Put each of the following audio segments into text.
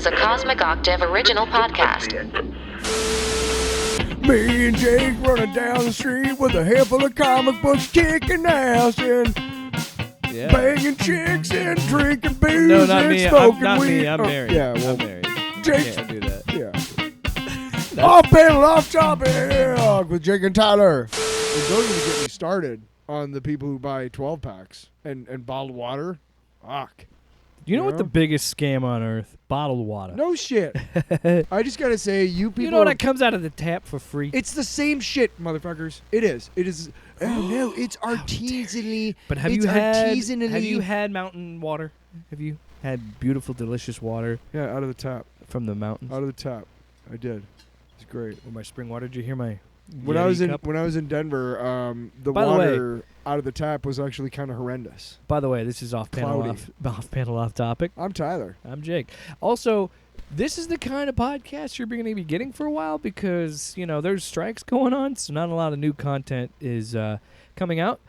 is a Cosmic Octave original podcast. Me and Jake running down the street with a handful of comic books, kicking ass and banging chicks and drinking booze No, not and me. smoking Not weed. me. I'm married. Yeah, well, I'm married. Jake. Can't do that. Yeah. Off panel, off topic with Jake and Tyler. And don't even get me started on the people who buy 12 packs and bottled water. Fuck. You know what the biggest scam on earth? Bottled water. No shit. I just gotta say, you people. You know that comes out of the tap for free? It's the same shit, motherfuckers. It is. It is. Oh no, it's artisanally. But have you had mountain water? Have you had beautiful, delicious water? Yeah, out of the tap. From the mountains. Out of the tap. I did. It's great. With my spring water. Did you hear my? When I was in Denver, the By the water out of the tap was actually kind of horrendous. By the way, this is off panel, off topic. I'm Tyler. I'm Jake. Also, this is the kind of podcast you're going to be getting for a while because there's strikes going on, so not a lot of new content is coming out,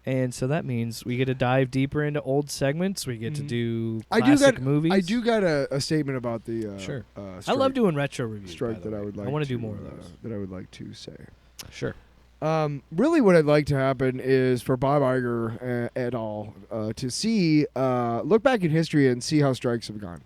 and so that means we get to dive deeper into old segments. We get to do classic movies. I do got a statement about the sure. Strike, I love doing retro reviews. Strike that I would like. I want to do more of those. That I would like to say. Sure. Really, what I'd like to happen is for Bob Iger et al. To see, look back in history and see how strikes have gone,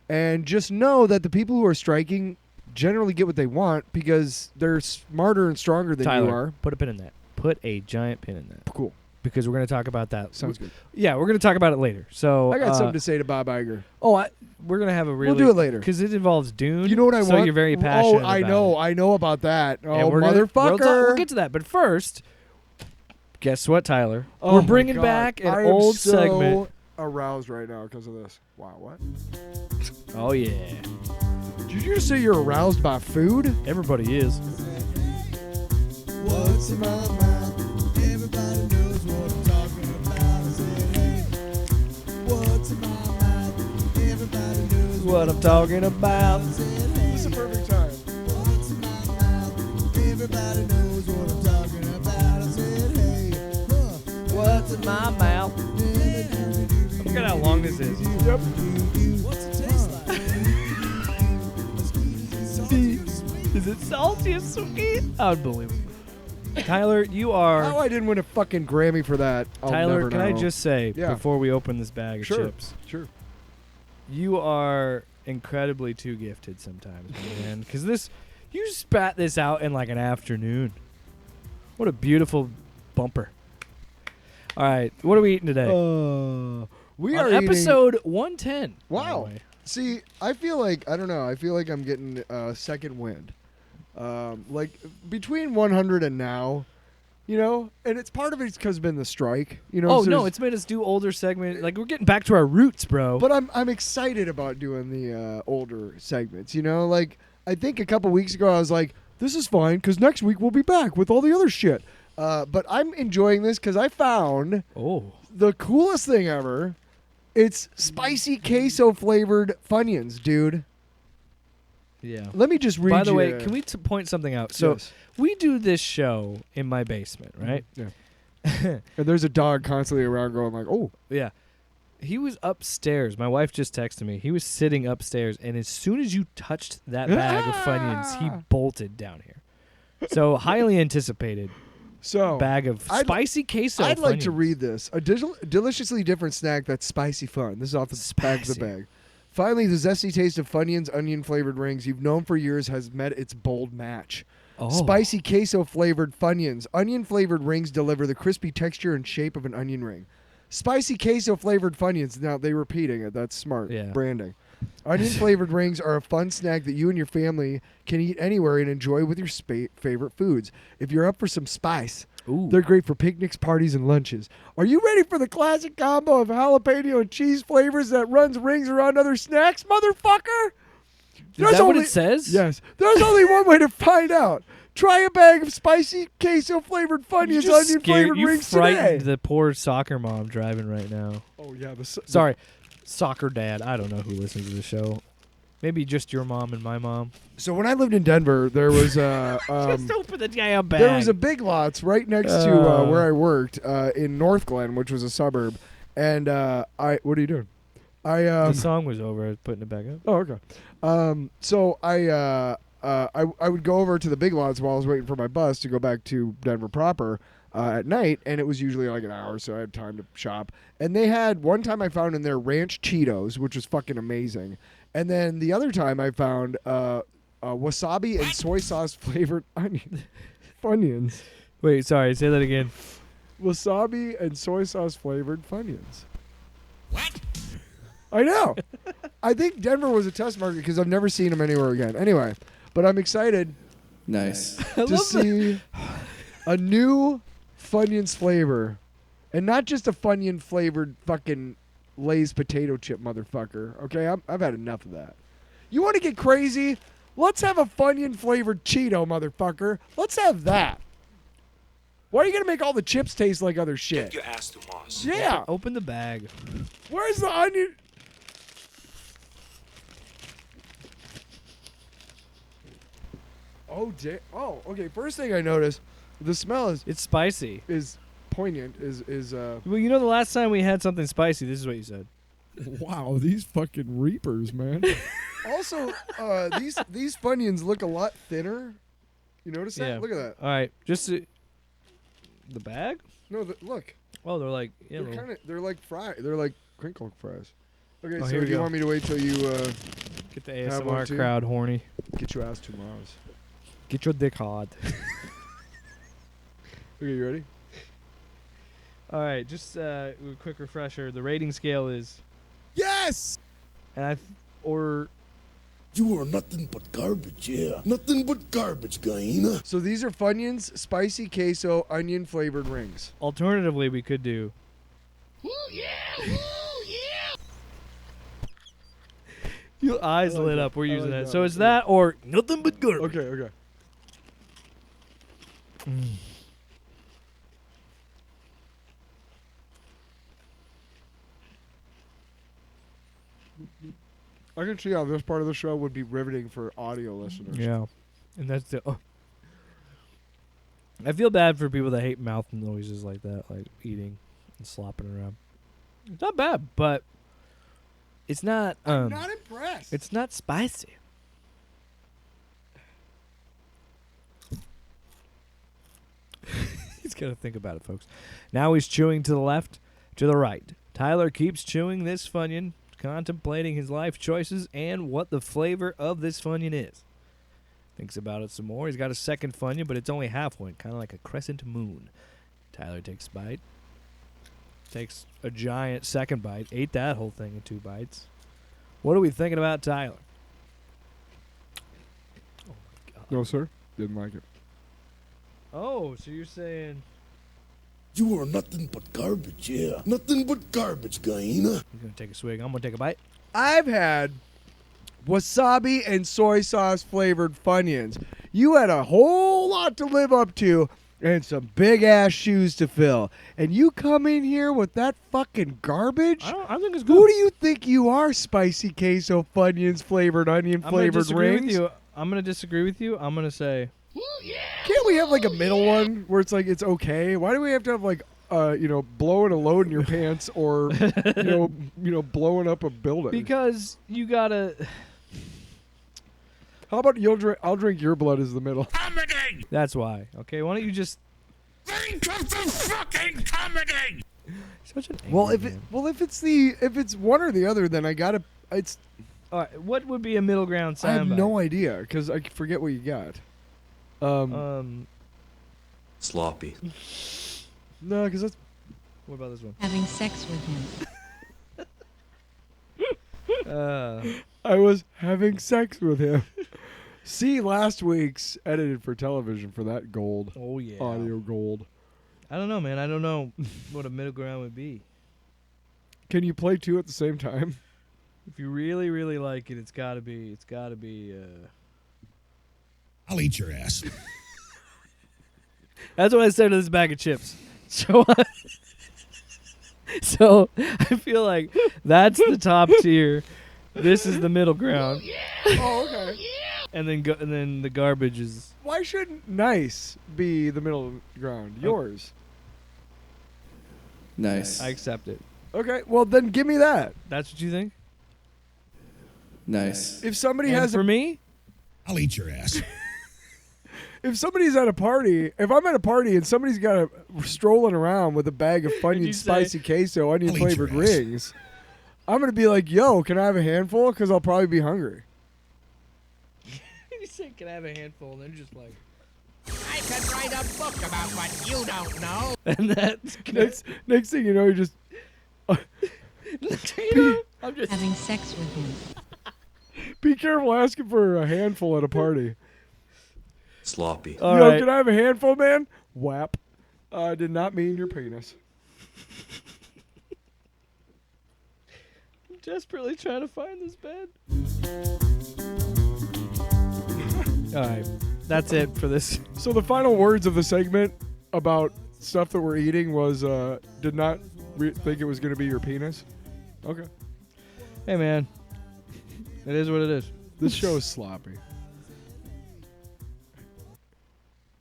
and just know that the people who are striking generally get what they want because they're smarter and stronger than Tyler, you are. Put a pin in that. Put a giant pin in that. Cool. Because we're going to talk about that. Sounds good. Yeah, we're going to talk about it later. So I got something to say to Bob Iger. We're going to have a really... We'll do it later. Because it involves Dune. You know what I want? So you're very passionate I about know. it. I know about that. Oh, and motherfucker. We'll get to that. But first, guess what, Tyler? Oh we're my bringing God. back an I old am so segment. Aroused right now because of this. Wow, what? Oh, yeah. Did you just say you're aroused by food? Everybody is. What's in my mouth? Everybody knows what I'm talking about. I said, hey, what's in my mouth? Everybody knows What I'm talking about. I said, hey, This is a perfect time. what's in my mouth? Everybody knows what I'm talking about. I said, hey, What's in my mouth? Look at how long this is. Yep. what's it taste like? Is it salty or sweet? Unbelievable. Tyler, you are... How I didn't win a fucking Grammy for that, I'll Tyler, never can know. I just say, Yeah. before we open this bag of Sure. chips, Sure. you are incredibly too gifted sometimes, man. Because you spat this out in like an afternoon. What a beautiful bumper. All right, what are we eating today? We On are eating- episode 110. by the Wow. way. See, I feel like, I don't know, I feel like I'm getting second wind. Like, between 100 and now, and it's part of it's because it's been the strike. Oh, so no, there's- it's made us do older segment. Like, we're getting back to our roots, bro. But I'm excited about doing the older segments. Like I think a couple weeks ago I was like, this is fine because next week we'll be back with all the other shit. But I'm enjoying this because I found the coolest thing ever. It's spicy queso flavored Funyuns, dude. Yeah. Let me just read. By the you- way, can we point something out? So Yes. we do this show in my basement, right? Yeah. And there's a dog constantly around going like, oh. Yeah. He was upstairs. My wife just texted me. He was sitting upstairs, and as soon as you touched that bag of Funyuns, he bolted down here. So highly anticipated So bag of spicy queso. I'd like to Funyuns. read this. A deliciously different snack that's spicy fun. This is off the back of the Spicy. bag. Finally, the zesty taste of Funyuns onion-flavored rings you've known for years has met its bold match. Oh. Spicy queso-flavored Funyuns. Onion-flavored rings deliver the crispy texture and shape of an onion ring. Spicy queso-flavored Funyuns. Now, they're repeating it. That's smart branding. Onion-flavored rings are a fun snack that you and your family can eat anywhere and enjoy with your favorite foods. If you're up for some spice, Ooh. they're great for picnics, parties, and lunches. Are you ready for the classic combo of jalapeno and cheese flavors that runs rings around other snacks, motherfucker? Is that what it says? Yes. There's only one way to find out. Try a bag of spicy queso-flavored Funyuns onion-flavored You rings today. frightened the poor soccer mom driving right now. Oh, yeah. Sorry, soccer dad. I don't know who listens to the show. Maybe just your mom and my mom. So when I lived in Denver, there was Just open the damn bag. there was a Big Lots right next to where I worked in North Glen, which was a suburb. And what are you doing? The song was over. I was putting it back up. Oh, okay. So I would go over to the Big Lots while I was waiting for my bus to go back to Denver proper at night, and it was usually like an hour, so I had time to shop. And they had one time I found in there ranch Cheetos, which was fucking amazing, and then the other time I found wasabi and soy sauce flavored Funyuns. Wait, sorry. Say that again. Wasabi and soy sauce flavored Funyuns. What? I know. I think Denver was a test market because I've never seen them anywhere again. Anyway, but I'm excited Nice. to see a new Funyuns flavor, and not just a Funyun flavored fucking Lay's potato chip motherfucker. Okay, I've had enough of that. You want to get crazy? Let's have a Funyun flavored Cheeto, motherfucker. Let's have that. Why are you gonna make all the chips taste like other shit? Get your ass to Mars. Yeah. Open the bag. Where's the onion? Oh, okay. First thing I noticed, the smell It's spicy. is poignant. Is Well, you know, the last time we had something spicy, this is what you said. wow, these fucking Reapers, man. Also, these Funyuns look a lot thinner. You notice that? Yeah. Look at that. All right, just the bag. No, look. Oh, they're like They're like they're like crinkle fries. Okay, Oh, so here do we you go. want me to wait till you get the Have one ASMR too? crowd horny. get your ass to Mars? Get your dick hard. Okay, you ready? All right, just a quick refresher. The rating scale is, Yes! and or You are nothing but garbage, yeah. Nothing but garbage, Gaina. So these are Funyuns spicy queso onion flavored rings. alternatively we could do. Your eyes I like lit that. up. We're I using like that. that. So it's that or nothing but garbage. Okay. I can see how this part of the show would be riveting for audio listeners. Yeah, and that's the. I feel bad for people that hate mouth noises like that, like eating and slopping around. It's not bad, but it's not. I'm not impressed. It's not spicy. He's got to think about it, folks. Now he's chewing to the left, to the right. Tyler keeps chewing this Funyun, contemplating his life choices and what the flavor of this Funyun is. Thinks about it some more. He's got a second Funyun, but it's only halfway, kind of like a crescent moon. Tyler takes a bite. Takes a giant second bite. Ate that whole thing in 2 bites. What are we thinking about Tyler? Oh, my God. No, sir. Didn't like it. Oh, so you're saying... You are nothing but garbage, yeah. Nothing but garbage, Gaina. He's going to take a swig. I'm going to take a bite. I've had wasabi and soy sauce flavored Funyuns. You had a whole lot to live up to and some big ass shoes to fill. And you come in here with that fucking garbage? I think it's good. Who do you think you are, spicy queso Funyuns flavored onion I'm going to flavored disagree rings? with you. I'm going to disagree with you. I'm going to say... Can't we have like a middle one where it's like it's okay? Why do we have to have like blowing a load in your pants or blowing up a building? Because you got to... How about I'll drink your blood as the middle. Comedy! That's why. Okay, why don't you just... Think of the fucking comedy! Such an Well, angry man. if it's one or the other, then I gotta. It's All right, what would be a middle ground I have soundbite? no idea because I forget what you got. Sloppy. No, because that's What about this one? Having sex with him. I was having sex with him. See last week's edited for television for that gold Oh, yeah. audio gold. I don't know, man. I don't know what a middle ground would be. Can you play two at the same time? If you really, really like it, it's got to be, I'll eat your ass. That's what I said to this bag of chips. So, so I feel like that's the top tier. This is the middle ground, Oh, okay. and then the garbage is. Why shouldn't nice be the middle ground? Yours. Nice. I accept it. Okay, well then give me that. That's what you think? Nice. If somebody And has for me, I'll eat your ass. if somebody's at a party, if I'm at a party and somebody's got a strolling around with a bag of you Funyun say? spicy queso, onion I'll eat flavored your ass. rings, I'm gonna be like, "Yo, can I have a handful?" Because I'll probably be hungry. you say, "Can I have a handful?" And they're just like, I could write a book about what you don't know. and that's Next thing you know, you just I'm just Having sex with him. be careful asking for a handful at a party. Sloppy. all Yo, right. can I have a handful, man? Whap. I did not mean your penis. I'm desperately trying to find this bed. All right, that's it for this. So the final words of the segment about stuff that we're eating was, did not think it was going to be your penis. Okay. Hey, man, it is what it is. This show is sloppy.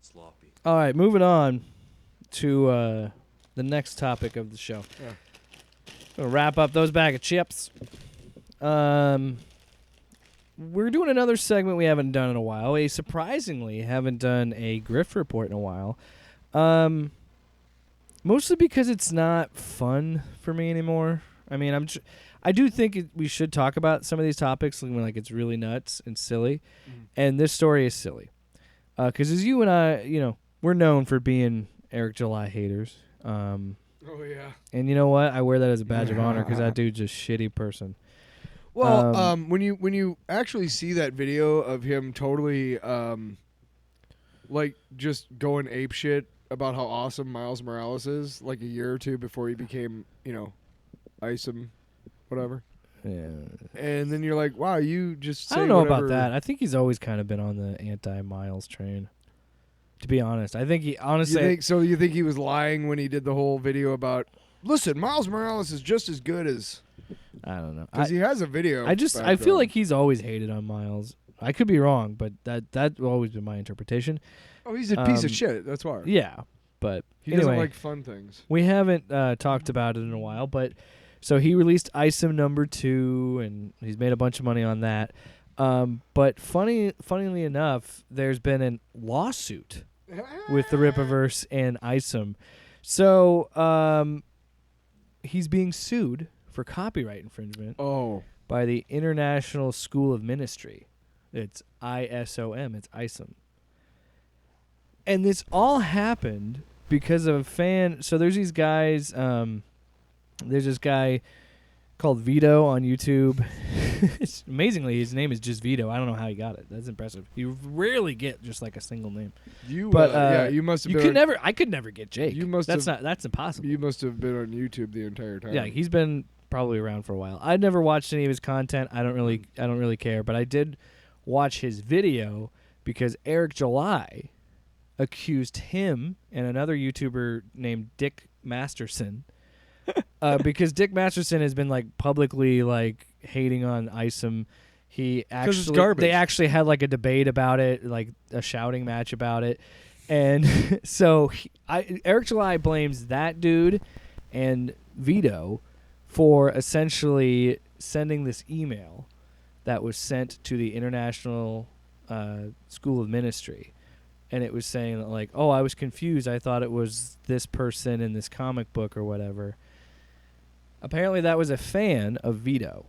Sloppy. All right, moving on to the next topic of the show. Yeah. Gonna wrap up those bag of chips. We're doing another segment we haven't done in a while. We surprisingly haven't done a Grift report in a while. Mostly because it's not fun for me anymore. I mean, I do think we should talk about some of these topics when like it's really nuts and silly. And this story is silly. Because as you and I, we're known for being Eric July haters. Oh, yeah. And you know what? I wear that as a badge of honor because that dude's just a shitty person. Well, when you actually see that video of him totally, like just going ape shit about how awesome Miles Morales is, like a year or two before he became, Isom, whatever. Yeah. And then you're like, wow, you just say I don't know whatever. about that. I think he's always kind of been on the anti-Miles train. To be honest, I think he honestly. You think he was lying when he did the whole video about? Listen, Miles Morales is just as good as. I don't know. Because he has a video. I feel like he's always hated on Miles. I could be wrong, but that's always been my interpretation. Oh, he's a piece of shit. That's why. Yeah, but He anyway, doesn't like fun things. we haven't talked about it in a while. But so he released Isom #2, and he's made a bunch of money on that. But funnily enough, there's been a lawsuit with the Rippaverse and Isom. So he's being sued for copyright infringement Oh. by the International School of Ministry. It's ISOM. It's Isom. And this all happened because of a fan. So there's these guys. There's this guy called Vito on YouTube. Amazingly, his name is just Vito. I don't know how he got it. That's impressive. You rarely get just like a single name. You, But yeah, you must have you been. could never. I could never get Jake. You must That's have- not. That's impossible. You must have been on YouTube the entire time. Yeah, he's been probably around for a while. I'd never watched any of his content. I don't really care, but I did watch his video because Eric July accused him and another YouTuber named Dick Masterson because Dick Masterson has been like publicly like hating on Isom. He it's actually garbage. they actually had like a debate about it, like a shouting match about it. And so Eric July blames that dude and Vito for essentially sending this email that was sent to the International School of Ministry. And it was saying that, like, oh, I was confused. I thought it was this person in this comic book or whatever. Apparently that was a fan of Vito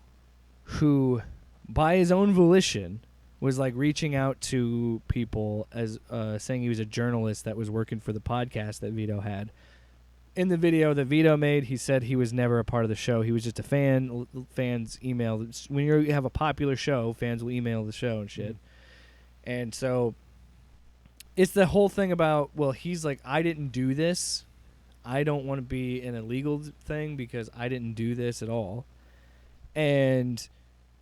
who, by his own volition, was, like, reaching out to people as saying he was a journalist that was working for the podcast that Vito had. In the video that Vito made, he said he was never a part of the show. He was just a fan. Fans email. When you have a popular show, fans will email the show and shit. And so it's the whole thing about, well, he's like, I didn't do this. I don't want to be an illegal thing because I didn't do this at all. And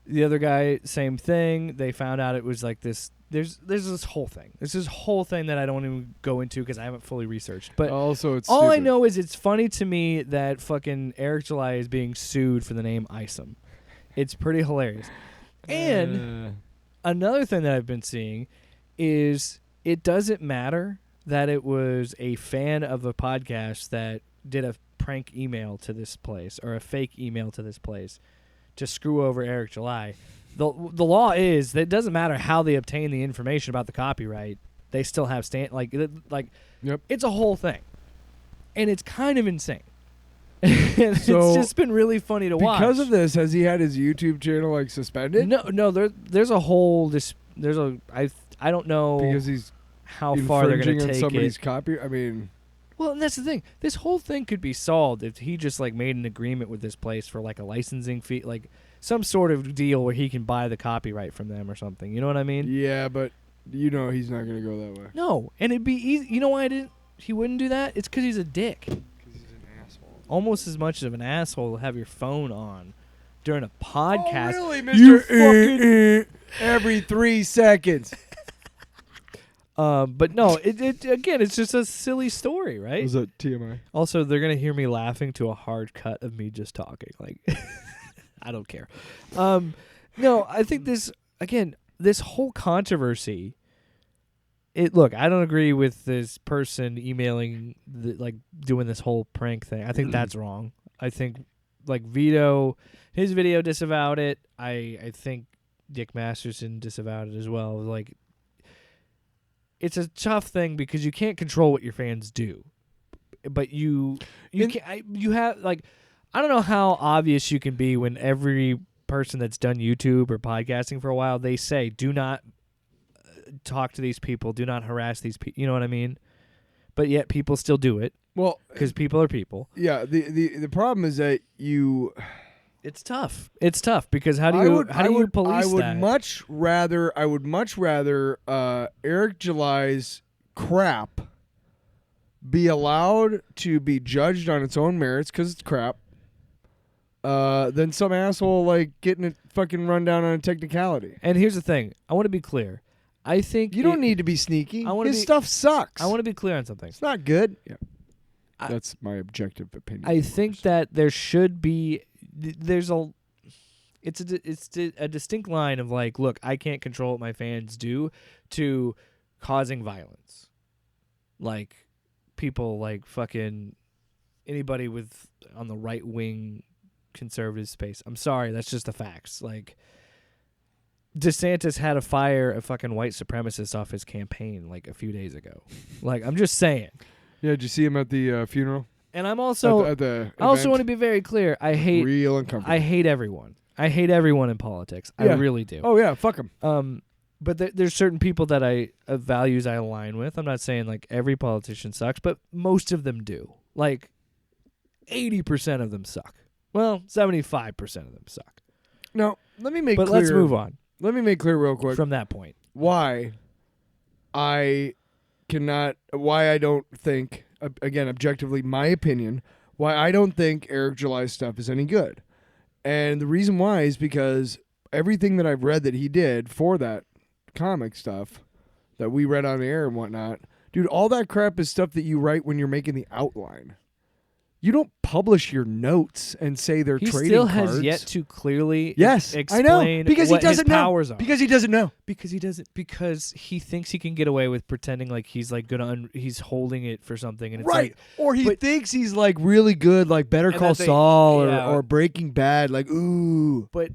the other guy, same thing. They found out it was like this. There's this whole thing. There's this whole thing that I don't even go into because I haven't fully researched. But also, it's all I stupid. know is it's funny to me that fucking Eric July is being sued for the name Isom. It's pretty hilarious. And another thing that I've been seeing is it doesn't matter that it was a fan of a podcast that did a prank email to this place or a fake email to this place to screw over Eric July. The law is that it doesn't matter how they obtain the information about the copyright. They still have Yep. It's a whole thing. And it's kind of insane. It's So, just been really funny to watch. Because of this, has he had his YouTube channel like suspended? No, there's a whole I don't know Because he's how far they're going infringing to on take somebody's it. copy. I mean, Well, and that's the thing. This whole thing could be solved if he just like made an agreement with this place for like a licensing fee, like some sort of deal where he can buy the copyright from them or something. You know what I mean? yeah, but you know he's not going to go that way. No, and it'd be easy. You know why he wouldn't do that? It's because he's a dick. Because he's an asshole. Almost as much of an asshole to have your phone on during a podcast. Oh, really, You Mr. Every 3 seconds. But no, it again, it's just a silly story, right? Was that TMI? Also, they're gonna hear me laughing to a hard cut of me just talking. Like, I don't care. No, I think this whole controversy. Look, I don't agree with this person emailing, doing this whole prank thing. I think that's wrong. I think, his video disavowed it. I think Dick Masterson disavowed it as well. Like, it's a tough thing because you can't control what your fans do, but you have I don't know how obvious you can be when every person that's done YouTube or podcasting for a while, they say, do not talk to these people, do not harass these people. You know what I mean? But yet people still do it. Well, because people are people. Yeah. The problem is that It's tough. It's tough because how do you police that? I would much rather Eric July's crap be allowed to be judged on its own merits because it's crap than some asshole getting it fucking run down on a technicality. And here's the thing. I want to be clear. I think you don't need to be sneaky. His stuff sucks. I want to be clear on something. It's not good. Yeah. That's my objective opinion. I think that there should be it's a distinct line of look, I can't control what my fans do to causing violence. Like people fucking anybody on the right wing conservative space. I'm sorry, that's just the facts. DeSantis had to fire a fucking white supremacist off his campaign a few days ago. I'm just saying. Yeah, did you see him at the funeral? And I'm also at the I also event? want to be very clear. I hate real uncomfortable. I hate everyone. I hate everyone in politics. Yeah. I really do. Oh yeah, fuck him. But there's certain people that values I align with. I'm not saying every politician sucks, but most of them do. 80% of them suck. Well, 75% of them suck. No, let me make But clear. let's move on Let me make clear real quick from that point. why I don't think, again, objectively, my opinion, why I don't think Eric July's stuff is any good. And the reason why is because everything that I've read that he did for that comic stuff that we read on air and whatnot, dude, all that crap is stuff that you write when you're making the outline. You don't publish your notes and say they're He trading still cards. has yet to clearly Yes, explain I know, because what he doesn't his powers know. are. Because he doesn't know. Because he thinks he can get away with pretending he's he's holding it for something, and it's Right. Or he thinks he's really good, Better And Call that they- Saul yeah. or Breaking Bad, ooh. But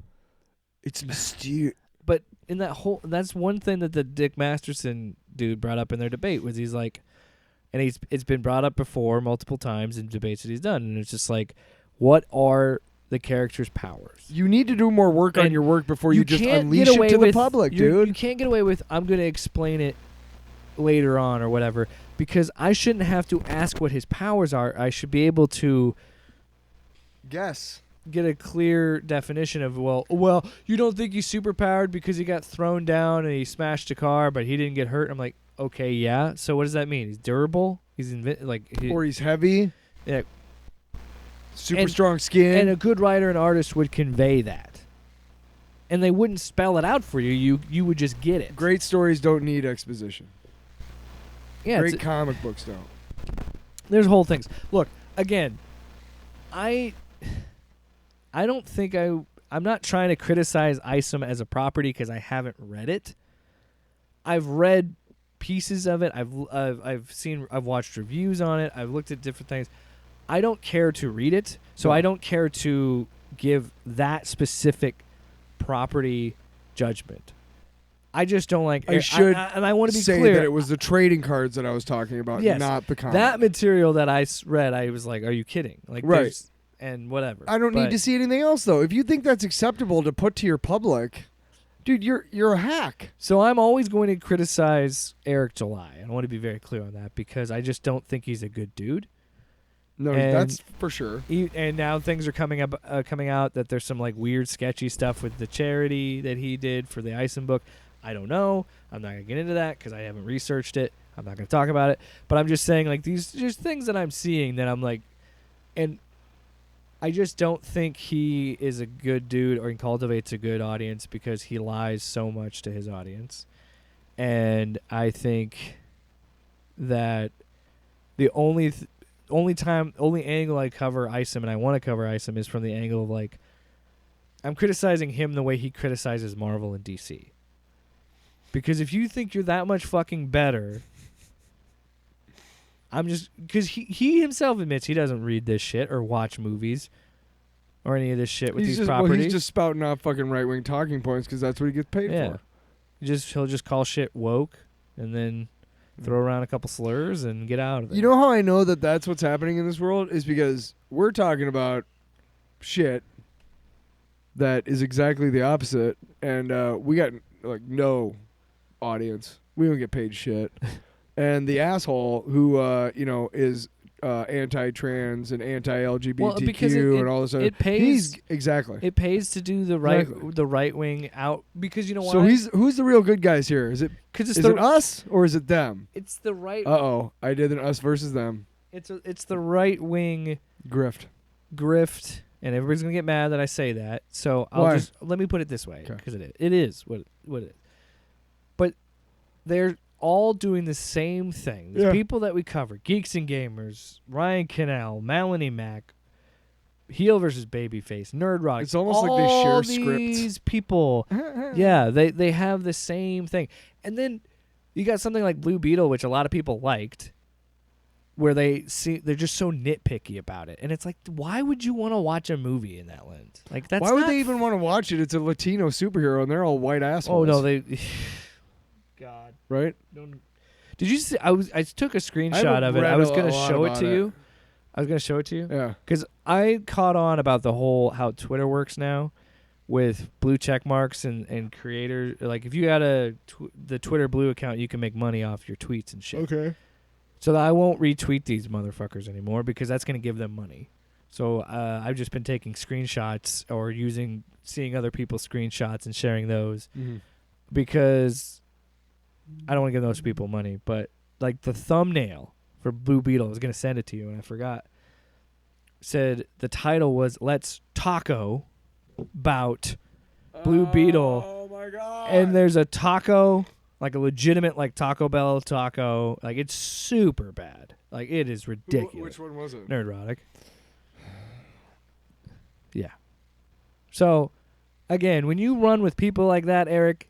It's mysterious. But in that's one thing that the Dick Masterson dude brought up in their debate was he's and it's been brought up before multiple times in debates that he's done, and it's just what are the character's powers? You need to do more work on And your work before you just can't unleash get it away to the with- public, you dude. can't get away with I'm going to explain it later on or whatever, because I shouldn't have to ask what his powers are. I should be able to Guess. get a clear definition of well, you don't think he's super powered because he got thrown down and he smashed a car, but he didn't get hurt. I'm like, okay, yeah. So what does that mean? He's durable. He's Or he's heavy. Yeah. Super And- strong skin. And a good writer and artist would convey that, and they wouldn't spell it out for you. You would just get it. Great stories don't need exposition. Yeah, Great comic books don't. there's whole things. Look, again, I don't think I'm not trying to criticize Isom as a property because I haven't read it. I've read pieces of it. I've watched reviews on it. I've looked at different things. I don't care to read it, so I don't care to give that specific property judgment. I just don't like. I should and I want to be say clear that it was the trading cards that I was talking about, Yes, not the comic. that material that I read. I was like, "Are you kidding?" Like, Right. there's- and whatever. I don't need But- to see anything else though. If you think that's acceptable to put to your public, dude, you're a hack. So I'm always going to criticize Eric July. I want to be very clear on that because I just don't think he's a good dude. No, And- that's for sure. And now things are coming out that there's some like weird, sketchy stuff with the charity that he did for the Eisen book. I don't know. I'm not gonna get into that because I haven't researched it. I'm not gonna talk about it. But I'm just saying, like, these just things that I'm seeing that I'm like, and I just don't think he is a good dude or he cultivates a good audience because he lies so much to his audience. And I think that the only angle I cover Isom, and I want to cover Isom, is from the angle of like, I'm criticizing him the way he criticizes Marvel and DC. Because if you think you're that much fucking better, I'm just, because he himself admits he doesn't read this shit or watch movies or any of this shit with these properties. Well, he's just spouting off fucking right-wing talking points because that's what he gets paid Yeah. for. He'll just call shit woke and then throw around a couple slurs and get out of it. You know how I know that that's what's happening in this world is because we're talking about shit that is exactly the opposite, and we got like no audience. We don't get paid shit. And the asshole who is anti-trans and anti-LGBTQ because and all this other, it pays. exactly. It pays to do the right Exactly. the right wing out because you know why? So who's the real good guys here? Is it because is it us or is it them? it's the right I did an us versus them it's the right wing grift. and everybody's gonna get mad that I say that. So Why? let me put it this way 'Kay. because it is what it is. But they're all doing the same thing. The Yeah. people that we cover, Geeks and Gamers, Ryan Cannell, Melanie Mack, Heel versus Babyface, Nerd Rock. It's almost like they share all scripts. these people, yeah, they have the same thing. And then you got something like Blue Beetle, which a lot of people liked, where they're just so nitpicky about it. And it's like, why would you want to watch a movie in that lens? Like, that's Why would not they even want to watch it? It's a Latino superhero, and they're all white assholes. Oh no, they. God. right? Did you see? I took a screenshot of it. I read was a gonna lot show it about to it. you. I was gonna show it to you Yeah. because I caught on about the whole how Twitter works now, with blue check marks and creators. Like if you got the Twitter Blue account, you can make money off your tweets and shit. Okay. So I won't retweet these motherfuckers anymore because that's gonna give them money. So I've just been taking screenshots or seeing other people's screenshots and sharing those because I don't want to give those people money. But like the thumbnail for Blue Beetle, I was gonna send it to you and I forgot. Said the title was "Let's Taco About Blue Beetle," Oh my god. and there's a taco, like a legitimate like Taco Bell taco. Like it's super bad. Like it is ridiculous. Which one was it? Nerdrotic. Yeah. So, again, when you run with people like that, Eric,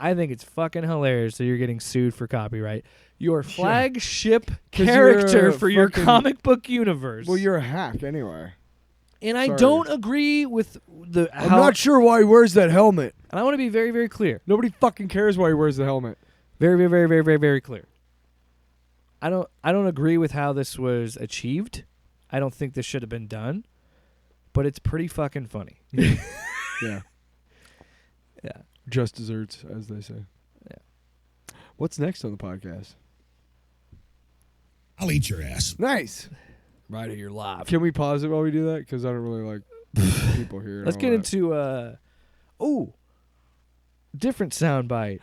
I think it's fucking hilarious that you're getting sued for copyright. Your flagship 'Cause character you're a for your fucking- comic book universe. Well, you're a hack anyway. and I sorry. don't agree with the I'm not sure why he wears that helmet. And I want to be very, very clear. Nobody fucking cares why he wears the helmet. Very, very, very, very, very, very clear. I don't agree with how this was achieved. I don't think this should have been done. But it's pretty fucking funny. Yeah. Yeah. Just desserts, as they say. Yeah. What's next on the podcast? I'll eat your ass. Nice. Right here live. Can we pause it while we do that? Because I don't really like people here. and Let's all get that. into different soundbite.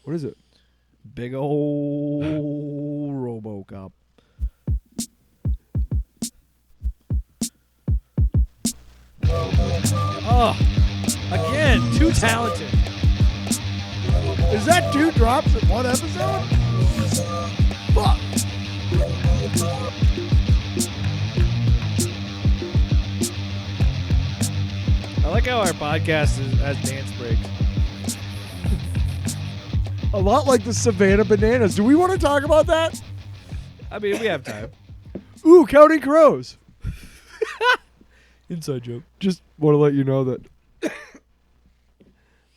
What is it? Big old RoboCop. Oh, again, too talented. Is that 2 drops in one episode? Fuck. I like how our podcast has dance breaks. A lot like the Savannah Bananas. Do we want to talk about that? I mean, we have time. Ooh, Counting Crows. Inside joke. Just want to let you know that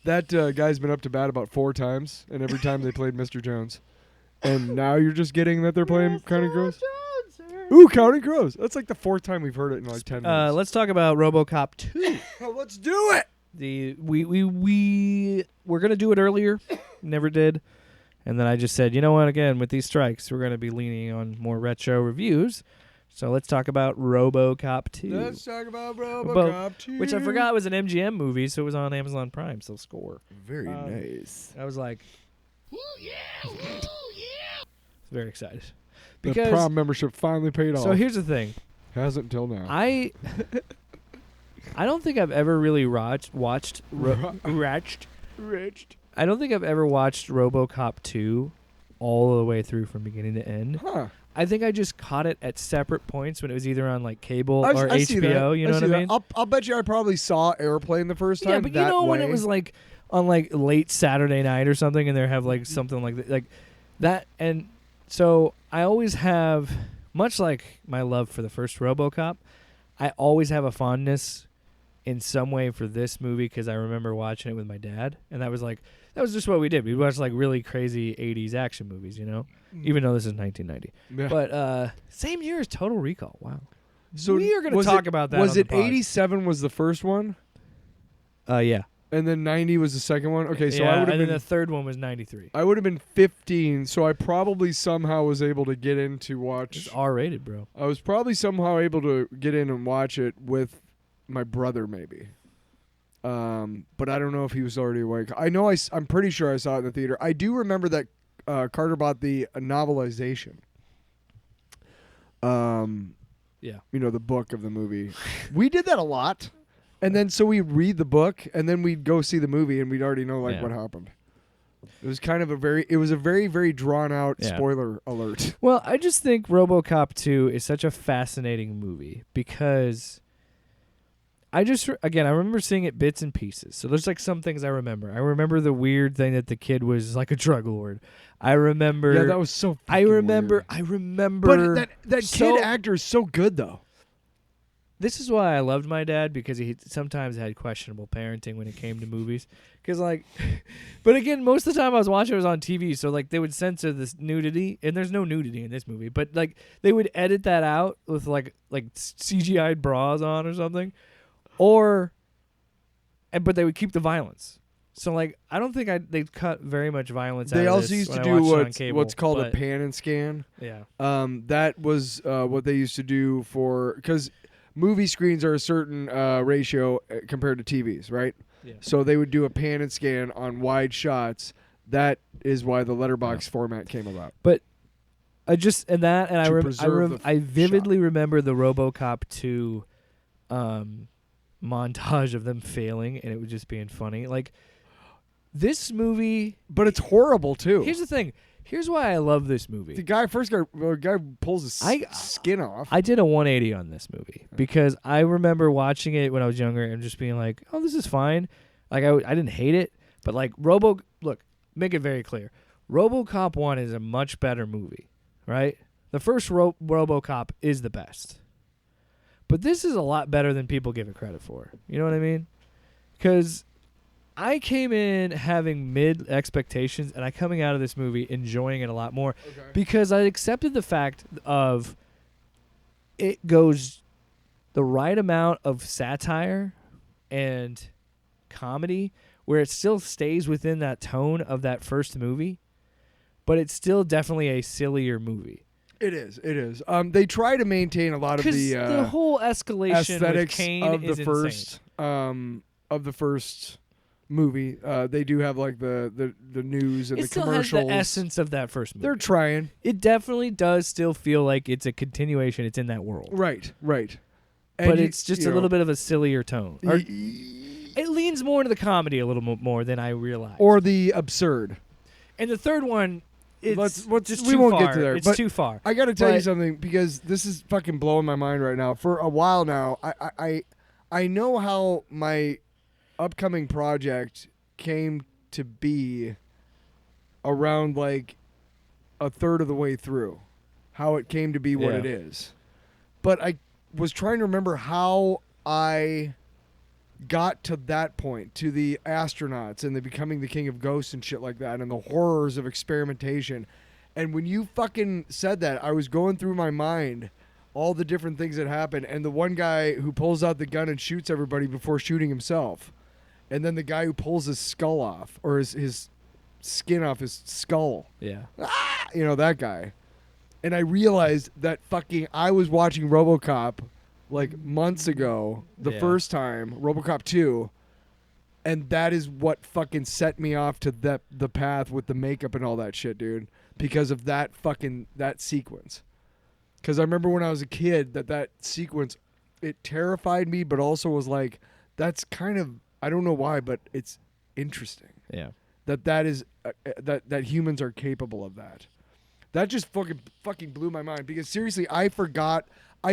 that guy's been up to bat about 4 times, and every time they played Mr. Jones. And now you're just getting that they're playing Counting Crows? Ooh, Counting Crows. That's like the 4th time we've heard it in like 10 minutes. Let's talk about RoboCop 2. Let's do it. We're gonna do it earlier, never did, and then I just said, you know what? Again, with these strikes, we're gonna be leaning on more retro reviews. So let's talk about RoboCop 2. Let's talk about RoboCop 2. Which I forgot was an MGM movie, so it was on Amazon Prime, so score. Very nice. I was like, ooh, yeah. Very excited. The Because prom membership finally paid off. So here's the thing. Hasn't until now. I don't think I've ever really watched I don't think I've ever watched RoboCop 2 all the way through from beginning to end. Huh. I think I just caught it at separate points when it was either on like cable I or see that. HBO. You know what I mean? I'll bet you I probably saw Airplane the first time. Yeah, but you know when it was like on like late Saturday night or something, and they have like something like that, and so I always have, much like my love for the first RoboCop, I always have a fondness in some way for this movie because I remember watching it with my dad, and that was just what we did. We watched like really crazy 80s action movies, you know, even though this is 1990. Yeah. But same year as Total Recall. Wow. So we are going to talk about that. Was on the it pod. 87 was the first one? Yeah. And then 90 was the second one? Okay, so yeah, I would have and been... then the third one was 93. I would have been 15, so I probably somehow was able to get in to watch... It's R-rated, bro. I was probably somehow able to get in and watch it with my brother, maybe. But I don't know if he was already awake. I know I'm pretty sure I saw it in the theater. I do remember that Carter bought the novelization. Yeah. You know, the book of the movie. We did that a lot. And then so we'd read the book, and then we'd go see the movie, and we'd already know what happened. It was kind of a very, very drawn out spoiler alert. Well, I just think RoboCop 2 is such a fascinating movie because I remember seeing it bits and pieces. So there's like some things I remember. I remember the weird thing that the kid was like a drug lord. I remember. Yeah, that was so. I remember. But that kid actor is so good though. This is why I loved my dad, because he sometimes had questionable parenting when it came to movies. Because but again, most of the time I was watching it was on TV, so like they would censor this nudity, and there's no nudity in this movie, but like they would edit that out with like CGI bras on or something, but they would keep the violence. So like I don't think they cut very much violence out of this. They also used to do what's called a pan and scan. Yeah. That was what they used to do because movie screens are a certain ratio compared to TVs, right? Yeah. So they would do a pan and scan on wide shots. That is why the letterbox format came about. But I vividly shot. remember the RoboCop 2 montage of them failing, and it was just being funny. Like this movie, but it's horrible too. Here's the thing. Here's why I love this movie. The guy pulls his skin off. I did a 180 on this movie because I remember watching it when I was younger and just being like, "Oh, this is fine." Like I didn't hate it, but like make it very clear. RoboCop 1 is a much better movie, right? The first RoboCop is the best. But this is a lot better than people give it credit for. You know what I mean? Cuz I came in having mid expectations, and I coming out of this movie enjoying it a lot more because I accepted the fact of it goes the right amount of satire and comedy where it still stays within that tone of that first movie, but it's still definitely a sillier movie. It is. They try to maintain a lot of the whole escalation aesthetics with Kane of is the first movie. They do have like the news and it the still commercials. has the essence of that first movie. They're trying. It definitely does still feel like it's a continuation. It's in that world. Right. But it's just a little bit of a sillier tone. It leans more into the comedy a little more than I realized. Or the absurd. And the third one, we won't get to there. It's too far. I got to tell you something, because this is fucking blowing my mind right now. For a while now, I know how my upcoming project came to be around like a third of the way through. How it came to be what it is. but I was trying to remember how I got to that point, to the astronauts and the becoming the king of ghosts and shit like that, and the horrors of experimentation. And when you fucking said that, I was going through my mind all the different things that happened, and the one guy who pulls out the gun and shoots everybody before shooting himself, and then the guy who pulls his skull off, or his skin off his skull. Yeah. You know, that guy. And I realized that fucking I was watching RoboCop like months ago, the Yeah. first time, RoboCop 2, and that is what fucking set me off to the path with the makeup and all that shit, dude, because of that sequence. Because I remember when I was a kid that sequence, it terrified me, but also was like, that's kind of, I don't know why, but it's interesting. Yeah. That is that humans are capable of that. That just fucking blew my mind, because seriously, I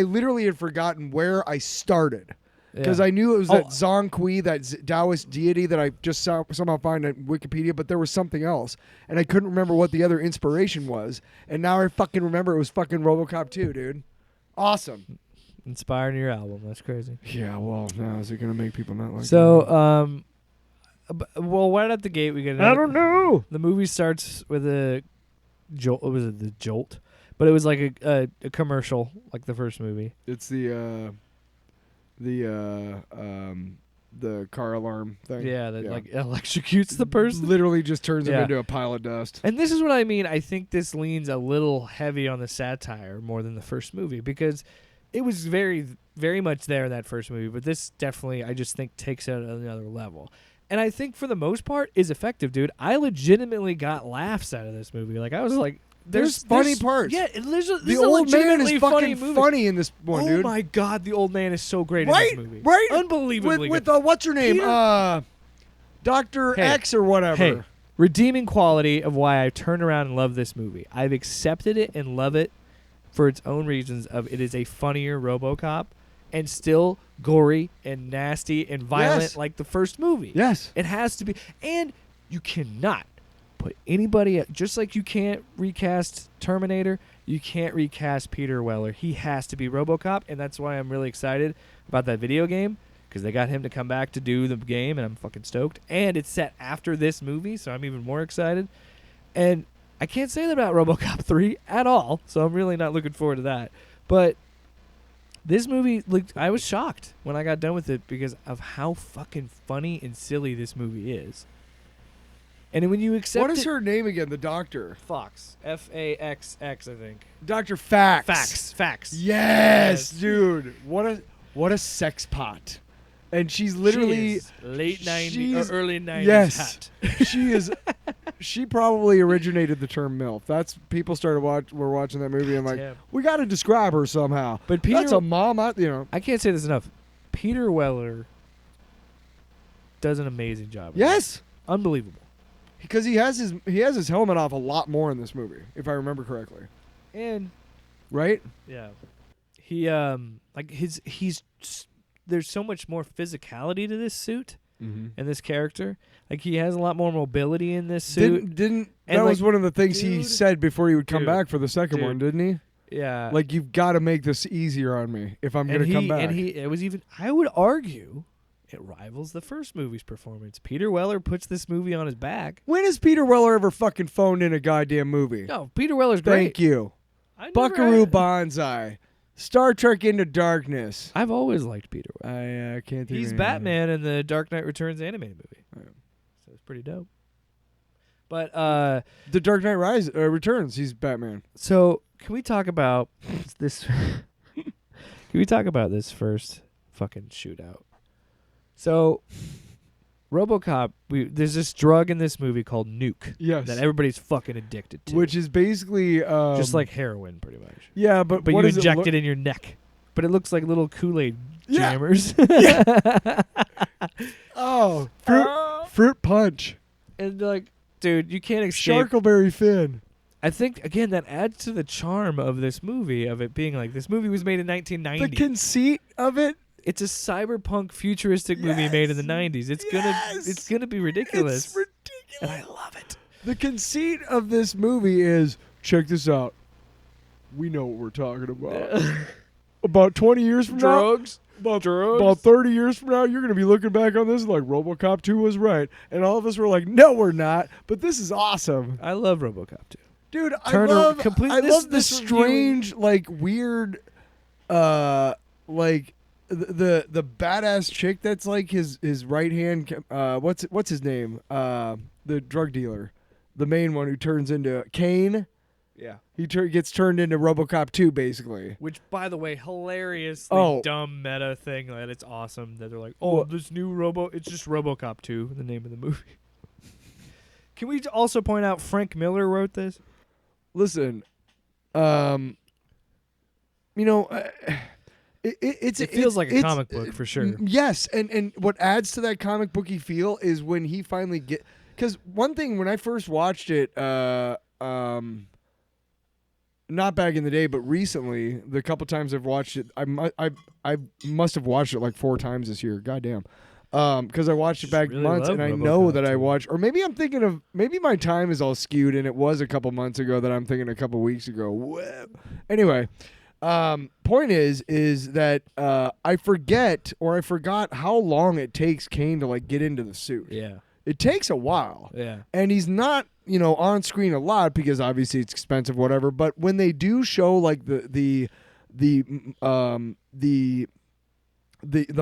literally had forgotten where I started, because Yeah. I knew it was that Zong Kui, that Taoist deity that I just somehow find on Wikipedia, but there was something else, and I couldn't remember what the other inspiration was, and now I fucking remember it was fucking RoboCop 2, dude. Awesome. Inspired your album. That's crazy. Yeah, well, now is it gonna make people not like So, well, right at the gate, we get I don't know. The movie starts with a jolt. Was it the jolt? But it was like a commercial, like the first movie. It's the car alarm thing. Yeah, that like electrocutes the person. Literally just turns him Yeah. into a pile of dust. And this is what I mean. I think this leans a little heavy on the satire more than the first movie, because it was very, very much there in that first movie. But this definitely, I just think, takes it at another level. And I think for the most part is effective, dude. I legitimately got laughs out of this movie. Like, I was like, There's funny parts. Yeah, this The is a old man legitimately is fucking movie. funny in this one, Oh dude. my god, the old man is so great Right? in this movie. Right? Unbelievably With good. what's her name? Peter- Dr. Hey. X or whatever. Hey, redeeming quality of why I turn around and love this movie. I've accepted it and love it for its own reasons of it is a funnier RoboCop and still gory and nasty and violent Yes. like the first movie. Yes. It has to be. And you cannot put anybody, just like you can't recast Terminator, you can't recast Peter Weller. He has to be RoboCop, and that's why I'm really excited about that video game, because they got him to come back to do the game, and I'm fucking stoked. And it's set after this movie, so I'm even more excited. And I can't say that about RoboCop 3 at all, so I'm really not looking forward to that. But this movie, I was shocked when I got done with it because of how fucking funny and silly this movie is. And when you accept What is it, her name again? The doctor. Fox, F-A-X-X, I think. Dr. Fax. Facts. Yes, dude. What a sex pot. And she's literally She is late 90s she's- or early 90s yes. hot. She is. She probably originated the term MILF. That's people started were watching that movie and like, Damn. we got to describe her somehow. But That's Peter- a mom. I can't say this enough. Peter Weller does an amazing job. Yes, Unbelievable. because he has his helmet off a lot more in this movie, if I remember correctly. And Right? yeah. He there's so much more physicality to this suit and this character. Like, he has a lot more mobility in this suit. Didn't And, that was like, one of the things he dude- said before he would come dude, back for the second dude. one, didn't he? Yeah. Like, you've got to make this easier on me if I'm going to come back. And it was even, I would argue, it rivals the first movie's performance. Peter Weller puts this movie on his back. When has Peter Weller ever fucking phoned in a goddamn movie? No, Peter Weller's great. Thank you. I never Buckaroo had- Banzai. Star Trek Into Darkness. I've always liked Peter Weller. I can't think He's of anything. Batman in the Dark Knight Returns animated movie. Yeah. So it's pretty dope. But The Dark Knight Returns. He's Batman. so can we talk about this? Can we talk about this first fucking shootout? So, RoboCop. There's this drug in this movie called Nuke Yes. that everybody's fucking addicted to, Which is basically just like heroin, pretty much. yeah, but But what you does inject look- it in your neck. But it looks like little Kool-Aid Yeah. jammers. Oh, fruit punch. And like, dude, you can't escape. Sharkleberry Finn. I think again that adds to the charm of this movie, of it being like this movie was made in 1990. The conceit of it. It's a cyberpunk futuristic movie made in the 90s. It's gonna be ridiculous. It's ridiculous. And I love it. The conceit of this movie is, check this out. We know what we're talking about. about 20 years from Drugs. now, Drugs. about 30 years from now, you're going to be looking back on this like RoboCop 2 was right. And all of us were like, no, we're not. But this is awesome. I love RoboCop 2. Dude, Turner I love this this strange, like, weird, like, the badass chick that's like his right hand. What's his name? The drug dealer, the main one who turns into Kane. Yeah. He gets turned into RoboCop 2, basically. Which, by the way, hilariously dumb meta thing that it's awesome that they're like, this new it's just RoboCop 2, the name of the movie. Can we also point out Frank Miller wrote this? Listen, you know, it feels like a comic book for sure. Yes, and what adds to that comic booky feel is when he finally because one thing when I first watched it, not back in the day, but recently, the couple times I've watched it, I must have watched it like 4 times this year. Goddamn. Because I watched it back really months, love and I RoboCop know that I too. watched, or maybe I'm thinking of, maybe my time is all skewed, and it was a couple months ago that I'm thinking a couple weeks ago. Whoa. Anyway, point is that I forgot how long it takes Kane to like get into the suit. Yeah. It takes a while. Yeah. And he's not, on screen a lot because obviously it's expensive, whatever. But when they do show like the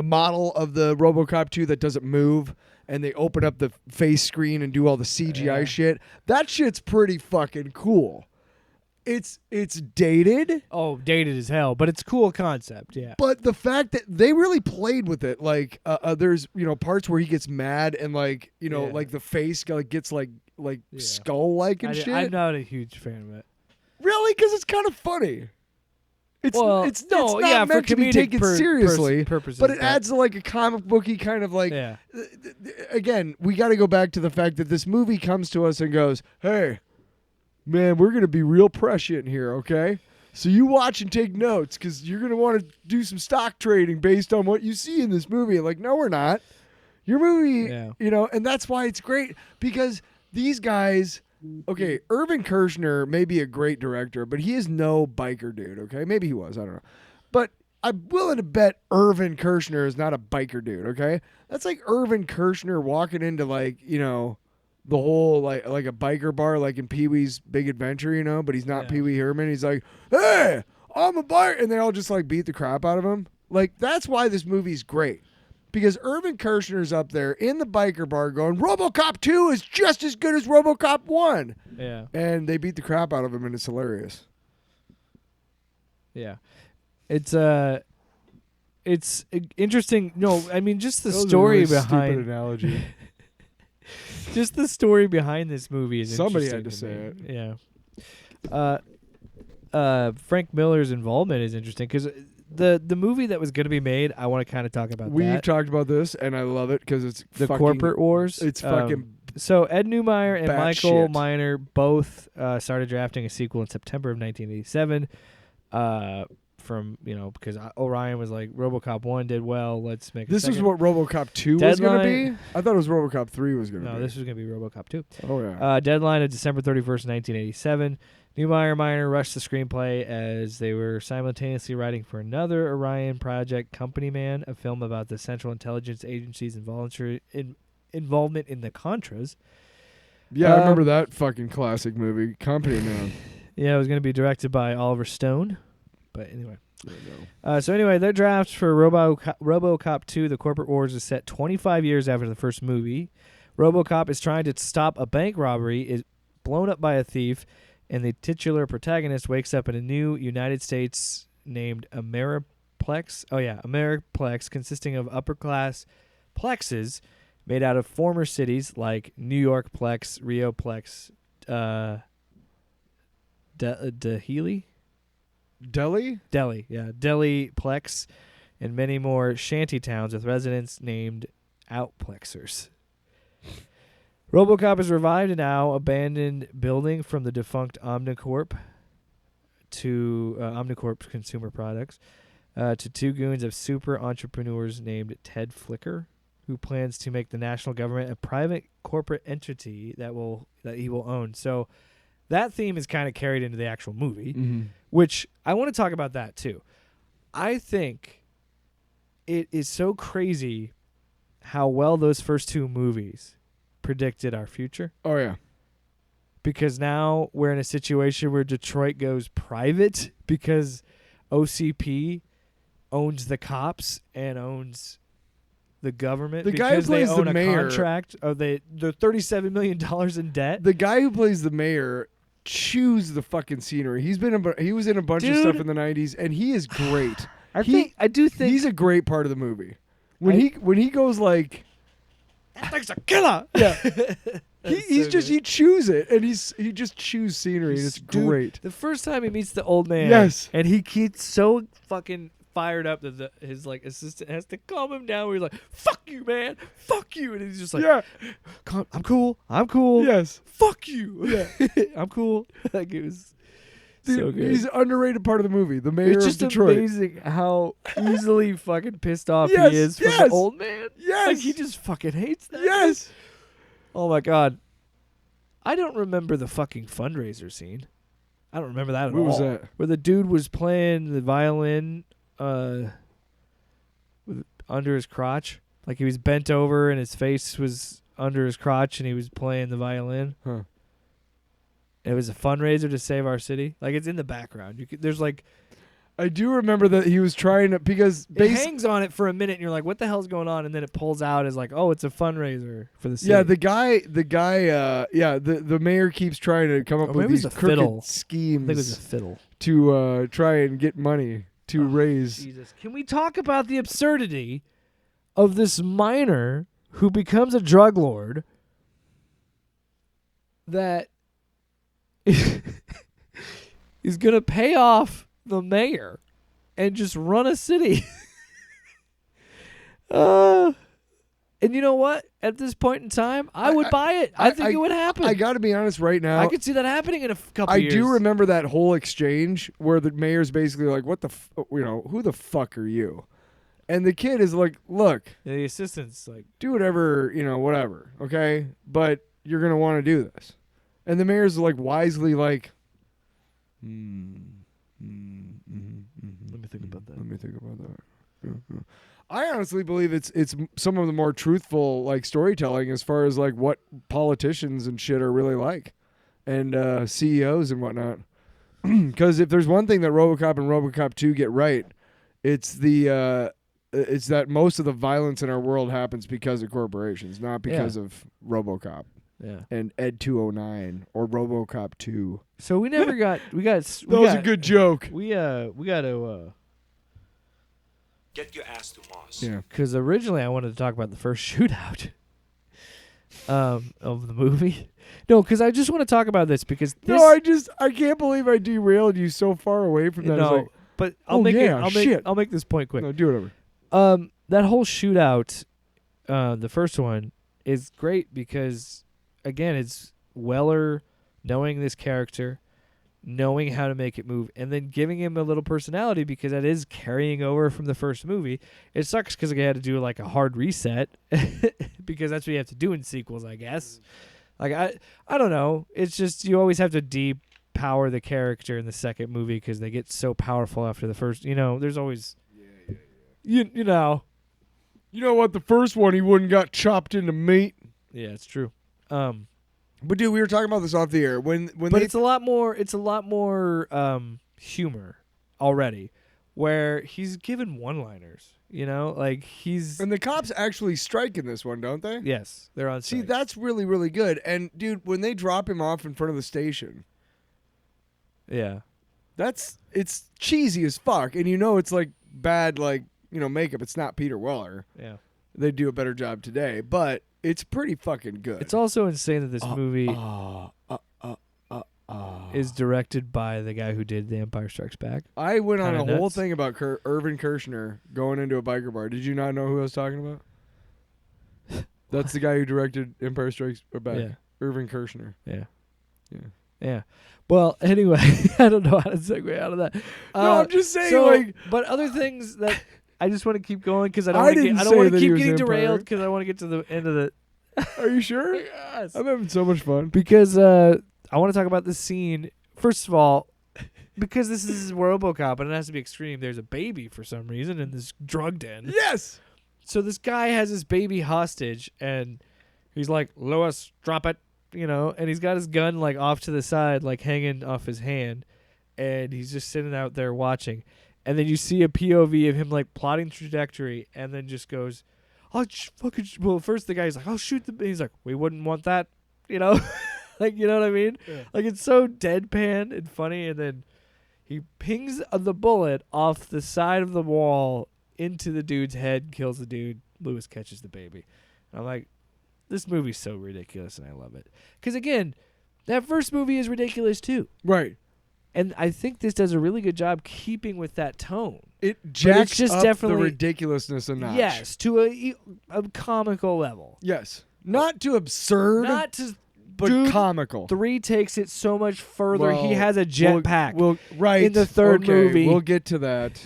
model of the RoboCop 2 that doesn't move, and they open up the face screen and do all the CGI shit, that shit's pretty fucking cool. It's dated. Oh, dated as hell, but it's a cool concept, yeah. But the fact that they really played with it, like there's parts where he gets mad and like like the face gets like skull like and shit. I'm not a huge fan of it. Really, because it's kind of funny. It's not for meant to be comedic taken seriously, purposes, but it adds to like a comic booky kind of like. Yeah. Again, we got to go back to the fact that this movie comes to us and goes, "Hey, man, we're gonna be real prescient here, okay? So you watch and take notes because you're gonna want to do some stock trading based on what you see in this movie." Like, no, we're not. Your movie, and that's why it's great because these guys. Okay, Irvin Kershner may be a great director, but he is no biker dude, okay? Maybe he was, I don't know. But I'm willing to bet Irvin Kershner is not a biker dude, okay? That's like Irvin Kershner walking into like, the whole like a biker bar like in Pee-wee's Big Adventure, but he's not Pee-wee Herman. He's like, "Hey, I'm a biker," and they all just like beat the crap out of him. Like that's why this movie's great. Because Irvin Kershner's up there in the biker bar going, RoboCop 2 is just as good as RoboCop 1. Yeah. And they beat the crap out of him, and it's hilarious. Yeah. It's interesting. No, I mean, just the That was a story really behind... stupid analogy. Just the story behind this movie is Somebody interesting. had to say it. Yeah. Frank Miller's involvement is interesting because... The movie that was going to be made, I want to kind of talk about We've that. talked about this, and I love it because it's the fucking, corporate wars. It's fucking so Ed Neumeyer and Michael shit. Miner both started drafting a sequel in September of 1987 because Orion was like, RoboCop 1 did well, let's make This a is second. what RoboCop 2 was going to Deadline- be? I thought it was RoboCop 3 was going to be. No, this was going to be RoboCop 2. Oh, yeah. Deadline of December 31st, 1987. Neumeyer and Miner rushed the screenplay as they were simultaneously writing for another Orion project, Company Man, a film about the Central Intelligence Agency's involuntary involvement in the Contras. Yeah, I remember that fucking classic movie, Company Man. Yeah, it was going to be directed by Oliver Stone. But anyway. So anyway, their draft for RoboCop 2, The Corporate Wars, is set 25 years after the first movie. RoboCop is trying to stop a bank robbery, is blown up by a thief, and the titular protagonist wakes up in a new United States named Ameriplex. Oh, yeah, Ameriplex, consisting of upper-class plexes made out of former cities like New York Plex, Rio Plex, Delhi, Delhi Plex, and many more shanty towns with residents named Outplexers. RoboCop is revived in a now abandoned building from the defunct Omnicorp to Omnicorp Consumer Products to two goons of super entrepreneurs named Ted Flicker, who plans to make the national government a private corporate entity that he will own. So that theme is kind of carried into the actual movie, which I want to talk about that too. I think it is so crazy how well those first two movies predicted our future. Oh yeah. Because now we're in a situation where Detroit goes private because OCP owns the cops and owns the government. The guy who because they plays the own a mayor- contract. They're $37 million in debt. The guy who plays the mayor chews the fucking scenery. He was in a bunch of Dude. stuff in the 90s, and he is great. I do think he's a great part of the movie. When he goes like, that thing's a killer. yeah, That's so good. he chews it, and he just chews scenery, and it's Dude, great. The first time he meets the old man, Yes. and he gets so fucking fired up that his like assistant has to calm him down. Where he's like, "Fuck you, man, fuck you," and he's just like, Yeah, I'm cool, I'm cool, yes, fuck you, yeah, I'm cool." Like it was dude, so good. he's an underrated part of the movie. The mayor It's of just Detroit. amazing how easily fucking pissed off Yes, he is from yes, the old man. yes. Like he just fucking hates that. Yes, Oh my god. I don't remember the fucking fundraiser scene. I don't remember that at What all. was that? Where the dude was playing the violin under his crotch. Like he was bent over and his face was under his crotch and he was playing the violin. Huh. It was a fundraiser to save our city. Like it's in the background. There's like I do remember that he was trying to because it hangs on it for a minute and you're like, what the hell's going on? And then it pulls out as like, oh, it's a fundraiser for the city. yeah, the guy, the mayor keeps trying to come up Or with maybe these it's a crooked fiddle. I think it schemes was a fiddle. to try and get money to raise. Jesus. Can we talk about the absurdity of this miner who becomes a drug lord that is going to pay off the mayor and just run a city? And you know what? At this point in time, I would buy it. I think it would happen. I got to be honest right now. I could see that happening in a couple I years. do remember that whole exchange where the mayor's basically like, "What the, who the fuck are you?" And the kid is like, "Look, The assistant's like, do whatever, whatever, okay? But you're gonna want to do this." And the mayor's like wisely like, let me think about that. Let me think about that. Yeah. I honestly believe it's some of the more truthful like storytelling as far as like what politicians and shit are really like, and CEOs and whatnot. Because if there's one thing that RoboCop and RoboCop 2 get right, it's that most of the violence in our world happens because of corporations, not because of RoboCop Yeah. and Ed 209 or RoboCop 2. So we never got. That was a good joke. We got to. Get your ass to Moss. Yeah. Because originally I wanted to talk about the first shootout of the movie. No, because I just want to talk about this because this. No, I can't believe I derailed you so far away from that. It's No, like, but I'll oh, make yeah, it. shit. I'll make this point quick. no, do whatever. That whole shootout, the first one, is great because, again, it's Weller knowing this character, knowing how to make it move, and then giving him a little personality because that is carrying over from the first movie. It sucks because I had to do like a hard reset because that's what you have to do in sequels, I guess. Like I don't know. It's just you always have to depower the character in the second movie because they get so powerful after the first. There's always. You know. You know what? The first one, he wouldn't got chopped into meat. Yeah, it's true. But dude, we were talking about this off the air But it's a lot more. It's a lot more humor already, where he's given one-liners. Like he's. and the cops actually strike in this one, don't they? Yes, they're on. See, strike. that's really really good. And dude, when they drop him off in front of the station, Yeah. it's cheesy as fuck, and it's like bad makeup. It's not Peter Weller. Yeah. They do a better job today, but it's pretty fucking good. It's also insane that this movie is directed by the guy who did The Empire Strikes Back. I went on a Kinda whole nuts. thing about Irvin Kershner going into a biker bar. Did you not know who I was talking about? That's the guy who directed Empire Strikes Back. Yeah. Irvin Kershner. Yeah. Yeah. Yeah. Well, anyway, I don't know how to segue out of that. No, I'm just saying, but other things that I just want to keep going because I I don't want to didn't I say don't want that to he keep was getting Empire. derailed because I want to get to the end of the. Are you sure? Yes. I'm having so much fun. Because I want to talk about this scene. First of all, because this is RoboCop and it has to be extreme, there's a baby for some reason in this drug den. Yes. So this guy has his baby hostage, and he's like, Lewis, drop it, and he's got his gun like off to the side, like hanging off his hand, and he's just sitting out there watching. And then you see a POV of him like plotting trajectory, and then just goes, "Oh, well." First the guy's like, "Oh, shoot the." He's like, "We wouldn't want that," like you know what I mean? Yeah. Like it's so deadpan and funny, and then he pings the bullet off the side of the wall into the dude's head, kills the dude. Lewis catches the baby. I'm like, this movie's so ridiculous, and I love it. Because again, that first movie is ridiculous too. Right. And I think this does a really good job keeping with that tone. It jacks just up definitely- the ridiculousness a notch. Yes, to a comical level. Yes. Not too absurd, Not to but dude, comical. 3 takes it so much further. Well, He has a jetpack. Right. in the third okay, movie. We'll get to that.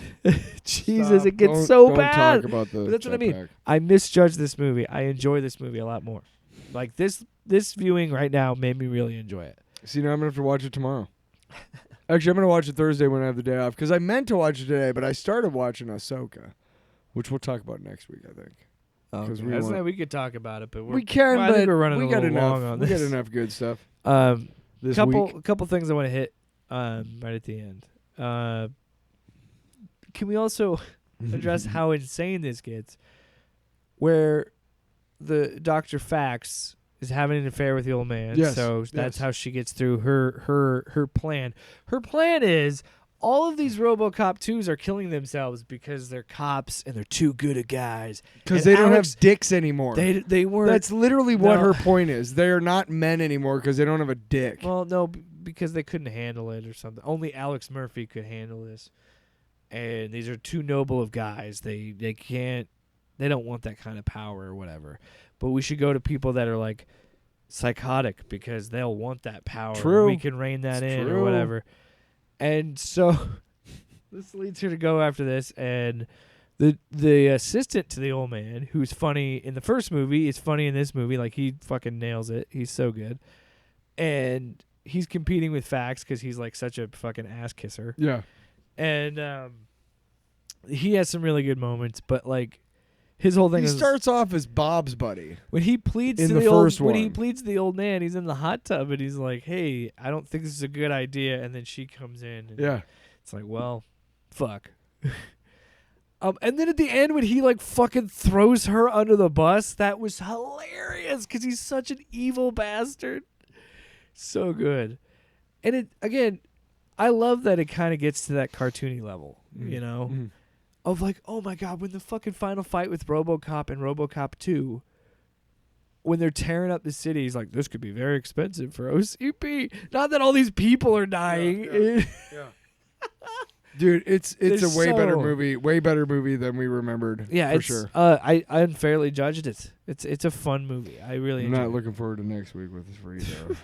Jesus, Stop. it gets Don't- so don't bad. Talk about the But that's what I mean. jetpack. I misjudged this movie. I enjoy this movie a lot more. Like this viewing right now made me really enjoy it. See, now I'm going to have to watch it tomorrow. Actually, I'm going to watch it Thursday when I have the day off, because I meant to watch it today, but I started watching Ahsoka, which we'll talk about next week, I think. Because We could talk about it, but we can, I but think we're running we a got little enough. long on we this. got enough good stuff this week. Couple things I want to hit right at the end. Can we also address how insane this gets? Where the Dr. Fax is having an affair with the old man. Yes, So that's yes. how she gets through her plan. Her plan is all of these RoboCop 2s are killing themselves because they're cops and they're too good at guys. Because And they don't Alex- have dicks anymore. They weren't. That's literally what No. her point is. They are not men anymore because they don't have a dick. Well, no, because they couldn't handle it or something. Only Alex Murphy could handle this. And these are too noble of guys. They can't. They don't want that kind of power or whatever. But we should go to people that are like psychotic because they'll want that power. True. We can rein that It's in true. or whatever. And so this leads her to go after this, and the assistant to the old man, who's funny in the first movie, is funny in this movie. Like, he fucking nails it. He's so good. And he's competing with Fax because he's like such a fucking ass kisser. Yeah. And he has some really good moments, but like his whole thing He is starts off as Bob's buddy. when he pleads in to the the old first when he one. pleads to the old man, he's in the hot tub and he's like, "Hey, I don't think this is a good idea." And then she comes in and Yeah. it's like, "Well, fuck." And then at the end when he like fucking throws her under the bus, that was hilarious because he's such an evil bastard. So good. And it again, I love that it kind of gets to that cartoony level, you know, Mhm. of like, oh my god, when the fucking final fight with RoboCop and RoboCop 2, when they're tearing up the city, he's like, this could be very expensive for OCP. Not that all these people are dying. Yeah. Dude, it's They're a way better so- movie than we remembered. Yeah, for it's, sure. I unfairly judged it. It's a fun movie. I really I'm enjoy not it. looking forward to next week with this for you though.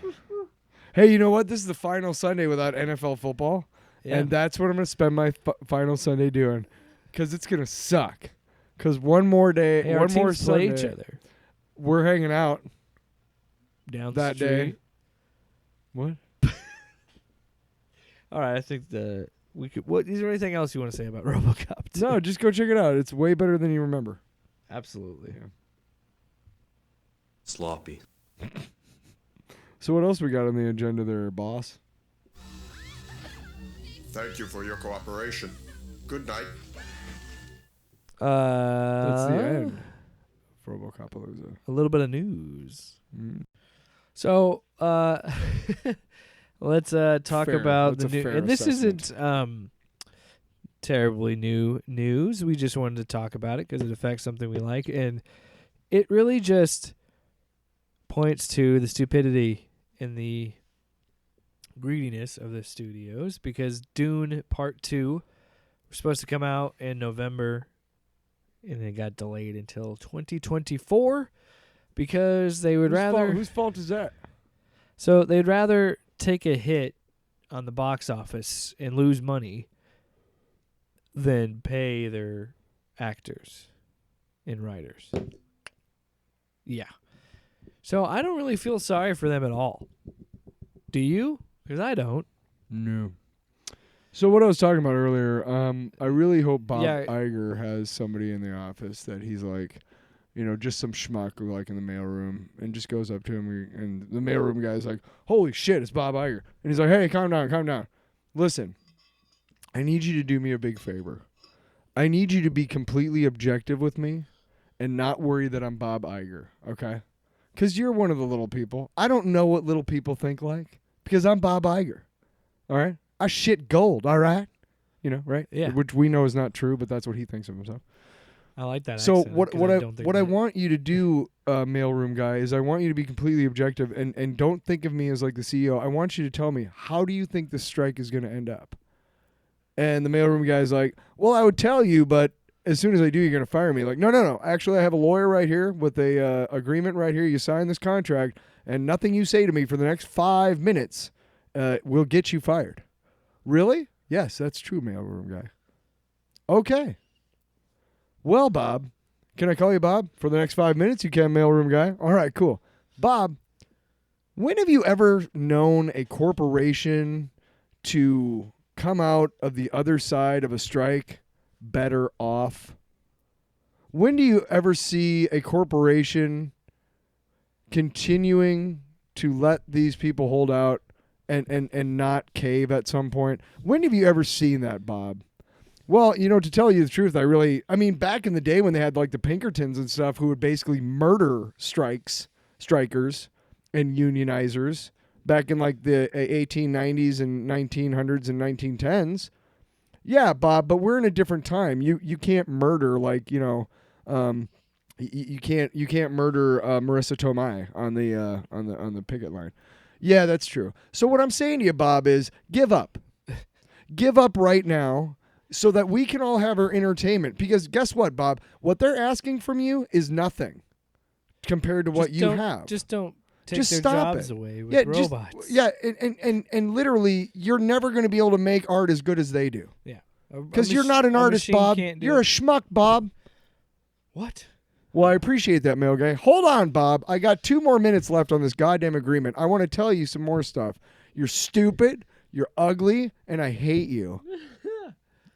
Hey, you know what? This is the final Sunday without NFL football, Yeah. and that's what I'm gonna spend my final Sunday doing, because it's gonna suck. Because one more day, Hey, our one more teams play Sunday, each other we're hanging out down that the day. street. What? All right, I think we could. What is there anything else you want to say about RoboCop 2? No, just go check it out. It's way better than you remember. Absolutely. Sloppy. So what else we got on the agenda there, boss? Thank you for your cooperation. Good night. That's the end. RoboCop-alooza. A little bit of news. Mm. So, let's talk Fair. about That's the a new. fair And this assessment. isn't terribly new news. We just wanted to talk about it because it affects something we like, and it really just points to the stupidity and the greediness of the studios. Because Dune Part 2 was supposed to come out in November, and it got delayed until 2024 because they would rather. Whose fault is that? So they'd rather take a hit on the box office and lose money than pay their actors and writers. Yeah. So I don't really feel sorry for them at all. Do you? Because I don't. No. So what I was talking about earlier, I really hope Bob Yeah. Iger has somebody in the office that he's like, just some schmuck who like in the mailroom and just goes up to him and the mailroom guy's like, holy shit, it's Bob Iger. And he's like, hey, calm down. Listen, I need you to do me a big favor. I need you to be completely objective with me and not worry that I'm Bob Iger, okay? Because you're one of the little people. I don't know what little people think like because I'm Bob Iger, all right? I shit gold, all right? Right? Yeah. Which we know is not true, but that's what he thinks of himself. I like that. So accent, what 'cause what I don't think what I that. want you to do, mailroom guy, is I want you to be completely objective and don't think of me as like the CEO. I want you to tell me, how do you think this strike is going to end up? And the mailroom guy's like, well, I would tell you, but as soon as I do, you're going to fire me. Like, no. Actually, I have a lawyer right here with a agreement right here. You sign this contract, and nothing you say to me for the next 5 minutes will get you fired. Really? Yes, that's true, mailroom guy. Okay. Well, Bob, can I call you Bob for the next 5 minutes? You can, mailroom guy. All right, cool. Bob, when have you ever known a corporation to come out of the other side of a strike better off? When do you ever see a corporation continuing to let these people hold out and not cave at some point? When have you ever seen that, Bob? Well, to tell you the truth, I mean, back in the day when they had like the Pinkertons and stuff who would basically murder strikers and unionizers back in like the 1890s and 1900s and 1910s. Yeah, Bob, but we're in a different time. You can't murder like, you can't murder Marissa Tomei on the picket line. Yeah, that's true. So what I'm saying to you, Bob, is give up. Give up right now. So that we can all have our entertainment. Because guess what, Bob? What they're asking from you is nothing compared to what you have. Just don't take Just their stop jobs it. away with robots. And literally, you're never going to be able to make art as good as they do. Yeah. Because you're not an artist, Bob. You're a schmuck, Bob. What? Well, I appreciate that, mail guy. Hold on, Bob. I got 2 more minutes left on this goddamn agreement. I want to tell you some more stuff. You're stupid, you're ugly, and I hate you.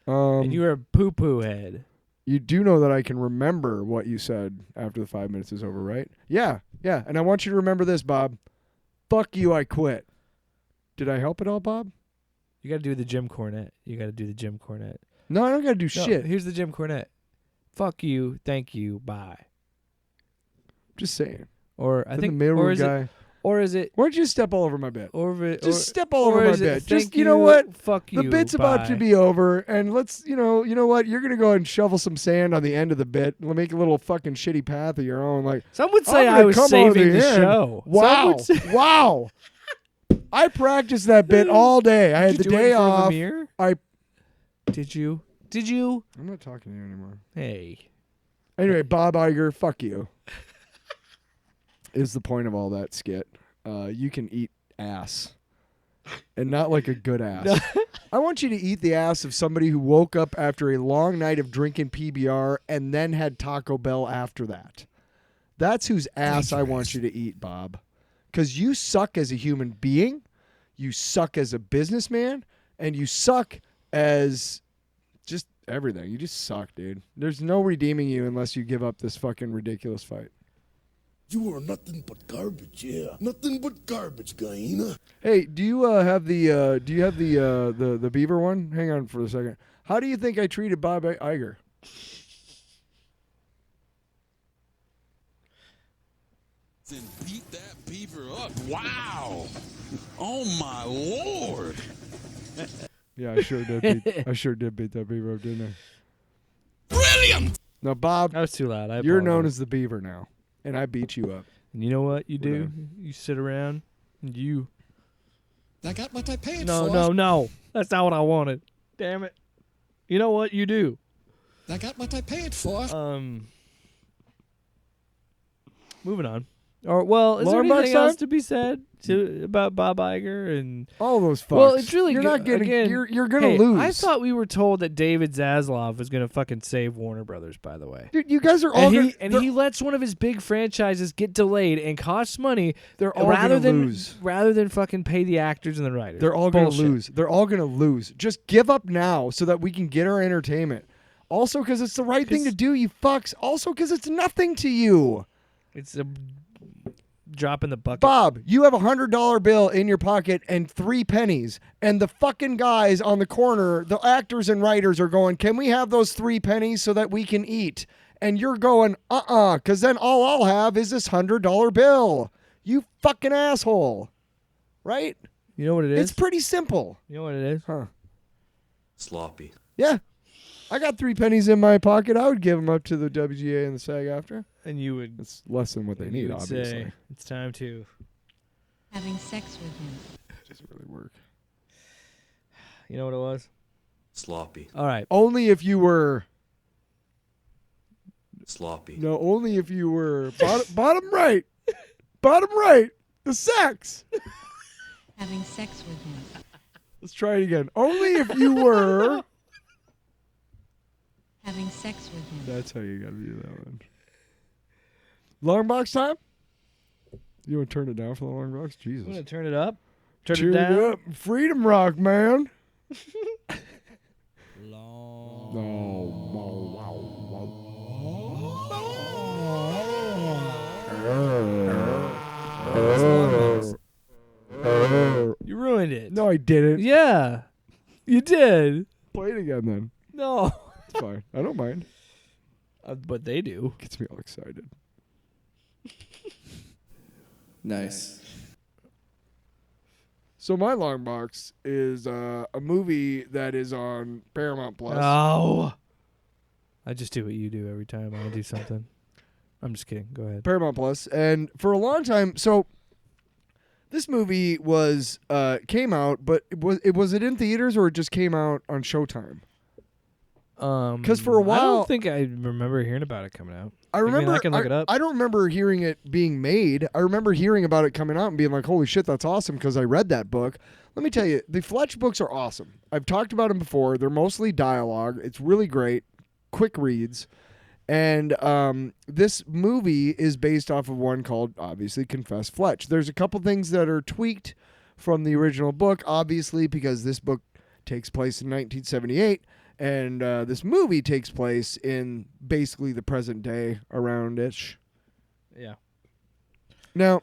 And you're a poo-poo head. You do know that I can remember what you said after the 5 minutes is over, right? Yeah. And I want you to remember this, Bob. Fuck you, I quit. Did I help at all, Bob? You got to do the Jim Cornette. No, I don't got to do No, shit. here's the Jim Cornette. Fuck you, thank you, bye. Just saying. Or I Then think, the mailroom or is guy. it, or is it, Why don't you step all over my bit? or Just step all or over my is it, bit. thank Just, you know what? Fuck you, The bit's about to bye. be over, and let's, you know what? You're gonna go ahead and shovel some sand on the end of the bit. We'll make a little fucking shitty path of your own. Like, Some would say I'm I gonna was come on saving the end. show. Some Wow, would say- wow. I practiced that bit all day. I had Did the you do day it in front of off. the mirror? Did you? I'm not talking to you anymore. Hey. Anyway, Bob Iger, fuck you. Is the point of all that skit. You can eat ass. And not like a good ass. I want you to eat the ass of somebody who woke up after a long night of drinking PBR and then had Taco Bell after that. That's whose ass I want you to eat, Bob. Because you suck as a human being, you suck as a businessman, and you suck as just everything. You just suck, dude. There's no redeeming you unless you give up this fucking ridiculous fight. You are nothing but garbage, yeah. Nothing but garbage, Gaina. Hey, do you have the beaver one? Hang on for a second. How do you think I treated Bob Iger? Then beat that beaver up. Wow. Oh my lord. Yeah, I sure did beat that beaver up, didn't I? Brilliant. Now, Bob, That was too loud. you're known as the beaver now, and I beat you up. And you know what you do? Whatever. You sit around and you. I got what I paid No, for. no. That's not what I wanted. Damn it. You know what you do? I got what I paid for. Moving on. Or well, is there Long box anything else time? to be said about Bob Iger and All those fucks. Well, it's really you're good. not getting. Again, you're gonna hey, lose. I thought we were told that David Zaslav was gonna fucking save Warner Brothers. By the way, Dude, you guys are all. and he lets one of his big franchises get delayed and costs money. They're all rather gonna than lose. rather than fucking pay the actors and the writers. They're all gonna Bullshit. lose. They're all gonna lose. Just give up now so that we can get our entertainment. Also, because it's the right thing to do, you fucks. Also, because it's nothing to you. It's a drop in the bucket. Bob, you have $100 bill in your pocket and 3 pennies, and the fucking guys on the corner, the actors and writers, are going, "Can we have those 3 pennies so that we can eat?" And you're going, because then all I'll have is this $100 bill. You fucking asshole. Right? You know what it is? It's pretty simple. You know what it is? Huh. Sloppy. Yeah. I got 3 pennies in my pocket. I would give them up to the WGA and the SAG after. And you would. It's less than what they you need, would obviously. say it's time to. Having sex with him. It doesn't really work. You know what it was? Sloppy. All right. Only if you were. Sloppy. No, only if you were bottom right. Bottom right. The sex. Having sex with him. Let's try it again. Only if you were. Having sex with him. That's how you gotta do that one. Long box time? You want to turn it down for the long box? Jesus. I'm gonna turn it up. Turn Cheer it down. up. Freedom rock, man. You ruined it. No, I didn't. Yeah, you did. Play it again then. No, It's fine. I don't mind. but they do. Gets me all excited. Nice. So my long box is a movie that is on Paramount Plus. Oh, I just do what you do every time I do something. I'm just kidding. Go ahead. Paramount Plus, and for a long time, so this movie was came out, but was it in theaters or it just came out on Showtime? Because for a while, I don't think I remember hearing about it coming out. I remember. I can look it up. I don't remember hearing it being made. I remember hearing about it coming out and being like, "Holy shit, that's awesome!" Because I read that book. Let me tell you, the Fletch books are awesome. I've talked about them before. They're mostly dialogue. It's really great, quick reads, and this movie is based off of one called, obviously, Confess Fletch. There's a couple things that are tweaked from the original book, obviously, because this book takes place in 1978. And this movie takes place in basically the present day around-ish. Yeah. Now,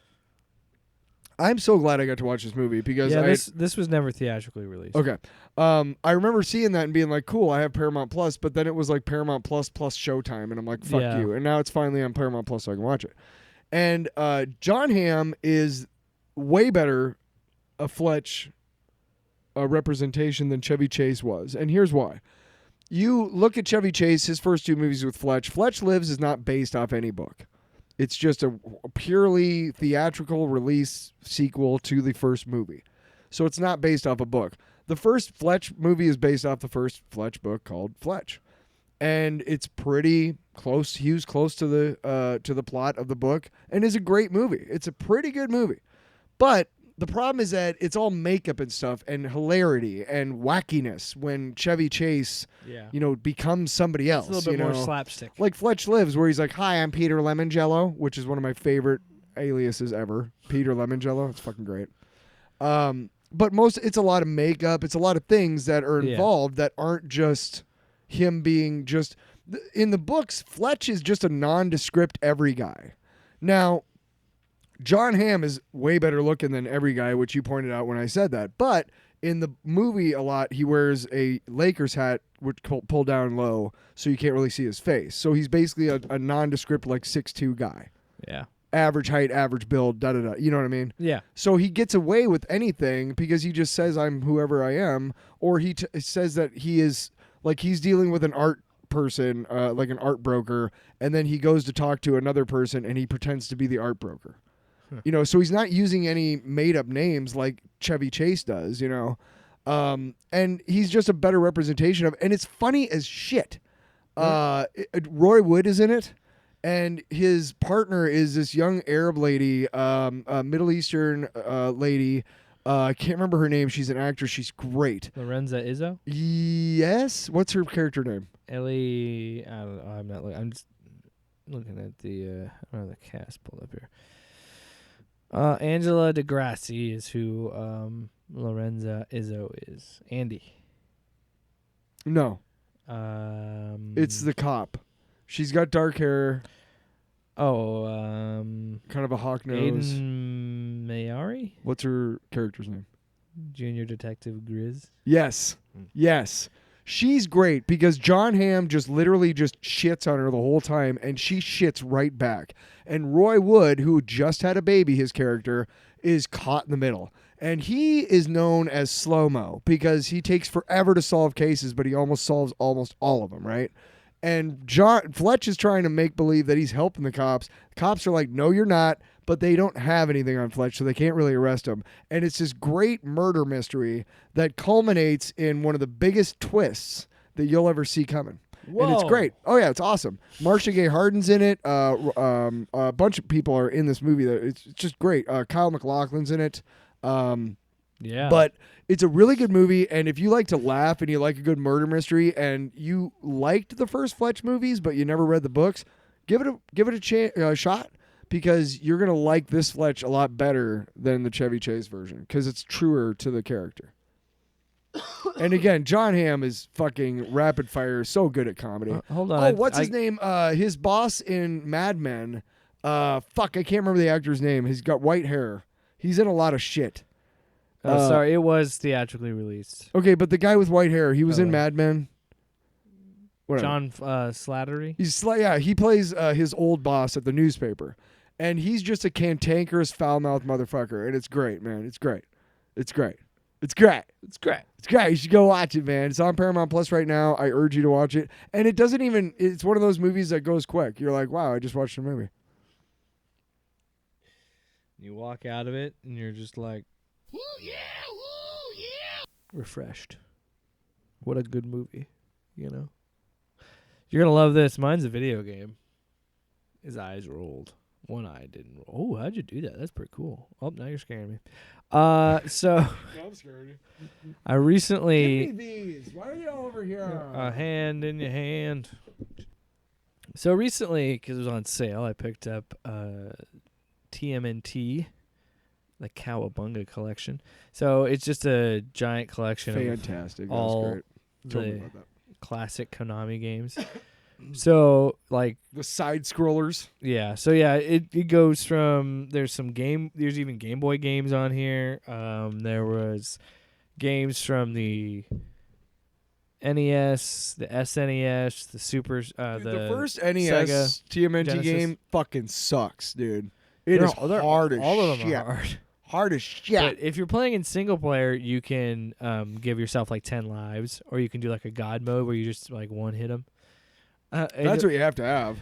I'm so glad I got to watch this movie because this was never theatrically released. Okay. I remember seeing that and being like, cool, I have Paramount Plus, but then it was like Paramount Plus plus Showtime, and I'm like, fuck Yeah. you. And now it's finally on Paramount Plus so I can watch it. And John Hamm is way better a Fletch representation than Chevy Chase was. And here's why. You look at Chevy Chase, his first 2 movies with Fletch. Fletch Lives is not based off any book. It's just a purely theatrical release sequel to the first movie. So it's not based off a book. The first Fletch movie is based off the first Fletch book called Fletch. And it's pretty close. He was close to the plot of the book and is a great movie. It's a pretty good movie. But the problem is that it's all makeup and stuff and hilarity and wackiness when Chevy Chase, becomes somebody else. It's a little bit more slapstick. Like Fletch Lives, where he's like, "Hi, I'm Peter Lemonjello," which is one of my favorite aliases ever. Peter Lemonjello. It's fucking great. But it's a lot of makeup. It's a lot of things that are involved that aren't just him being just... In the books, Fletch is just a nondescript every guy. Now, John Hamm is way better looking than every guy, which you pointed out when I said that. But in the movie a lot, he wears a Lakers hat, which pulled down low, so you can't really see his face. So he's basically a nondescript, like 6'2" guy. Yeah. Average height, average build, da-da-da. You know what I mean? Yeah. So he gets away with anything because he just says, "I'm whoever I am," or he says that he is, like, he's dealing with an art person, like an art broker, and then he goes to talk to another person and he pretends to be the art broker. So he's not using any made-up names like Chevy Chase does, and he's just a better representation of, and it's funny as shit. Roy Wood is in it, and his partner is this young Arab lady, a Middle Eastern lady. I can't remember her name. She's an actress. She's great. Lorenza Izzo? Yes. What's her character name? Ellie, I don't know. I'm not. I'm just looking at the. I don't have the cast pulled up here. Angela DeGrassi is who Lorenza Izzo is. Andy. No. It's the cop. She's got dark hair. Oh, kind of a hawk nose. Aiden Mayari? What's her character's name? Junior Detective Grizz. Yes. Yes. She's great because John Hamm just literally just shits on her the whole time, and she shits right back. And Roy Wood, who just had a baby, his character, is caught in the middle. And he is known as Slow-Mo because he takes forever to solve cases, but he almost solves almost all of them, right? And Fletch is trying to make believe that he's helping the cops. The cops are like, no, you're not. But they don't have anything on Fletch, so they can't really arrest him. And it's this great murder mystery that culminates in one of the biggest twists that you'll ever see coming. Whoa. And it's great. Oh, yeah, it's awesome. Marcia Gay Harden's in it. A bunch of people are in this movie. It's just great. Kyle MacLachlan's in it. Yeah. But it's a really good movie, and if you like to laugh and you like a good murder mystery and you liked the first Fletch movies but you never read the books, give it a shot because you're going to like this Fletch a lot better than the Chevy Chase version because it's truer to the character. And again, John Hamm is fucking rapid fire, so good at comedy. Hold on. Oh, what's his name? His boss in Mad Men. I can't remember the actor's name. He's got white hair. He's in a lot of shit. Sorry, it was theatrically released. Okay, but the guy with white hair, he was in Mad Men. Whatever. John Slattery? He plays his old boss at the newspaper. And he's just a cantankerous, foul-mouthed motherfucker. And it's great, man. It's great. It's great. It's great. It's great. It's great. You should go watch it, man. It's on Paramount Plus right now. I urge you to watch it. And it doesn't even, it's one of those movies that goes quick. You're like, wow, I just watched a movie. You walk out of it, and you're just like, woo, yeah, refreshed. What a good movie, you know? You're going to love this. Mine's a video game. His eyes rolled. One eye didn't roll. Oh, how'd you do that? That's pretty cool. Oh, now you're scaring me. So I'm scared. I recently... Give me these. Why are you over here? A hand in your hand. So recently, because it was on sale, I picked up TMNT, the Cowabunga collection. So it's just a giant collection Fantastic. of all the classic Konami games. So, like... The side-scrollers. Yeah. So, yeah, it goes from... There's even Game Boy games on here. There was games from the NES, the SNES, the Super... Dude, the first NES Sega, TMNT Genesis. game fucking sucks, dude. It is hard as shit. All of them are hard. Hard as shit. But if you're playing in single player, you can give yourself like 10 lives, or you can do like a god mode where you just like one hit them. That's what you have to have.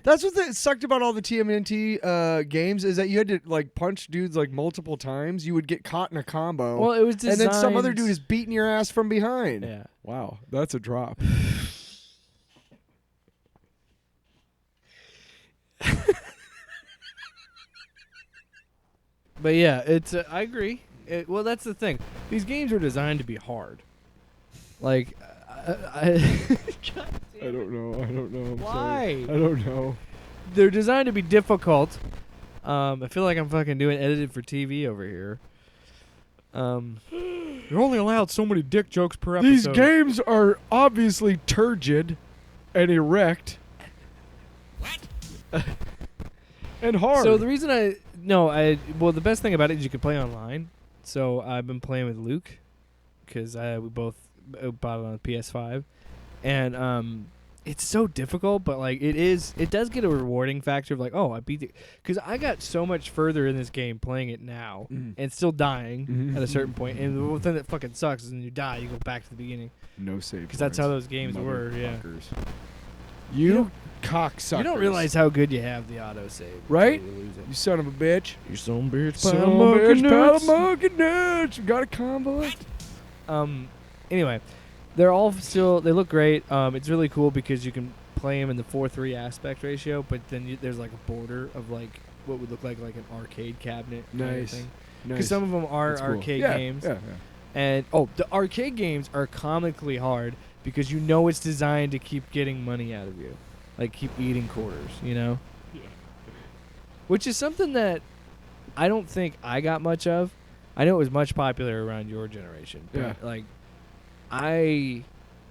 That's what sucked about all the TMNT games is that you had to like punch dudes like multiple times. You would get caught in a combo. Well, it was designed... And then some other dude is beating your ass from behind. Yeah. Wow, that's a drop. But yeah, it's I agree. Well, that's the thing. These games are designed to be hard. Like, I don't know. I'm Why? sorry. I don't know. They're designed to be difficult. I feel like I'm fucking doing edited for TV over here. You're only allowed so many dick jokes per episode. These games are obviously turgid and erect. What? And hard. So the reason well, the best thing about it is you can play online. So I've been playing with Luke because we both bought it on the PS5, and it's so difficult, but like it does get a rewarding factor of like, oh, I beat it, because I got so much further in this game playing it now and still dying at a certain point. And the thing that fucking sucks is when you die, you go back to the beginning. No save. Because that's how those games were. Yeah. You cocksuckers. You don't realize how good you have the autosave. Right? You lose it. You son of a bitch. You son of a bitch. Son of a bitch. Pile of monkey nuts. You got a combo it. Anyway, they're all still, they look great. It's really cool because you can play them in the 4:3 aspect ratio, but then there's like a border of like what would look like an arcade cabinet. Nice. Because Nice. some of them are That's cool. arcade Yeah, games. Yeah, And the arcade games are comically hard because you know it's designed to keep getting money out of you, like keep eating quarters, you know. Yeah. Which is something that I don't think I got much of. I know it was much popular around your generation, but Yeah. like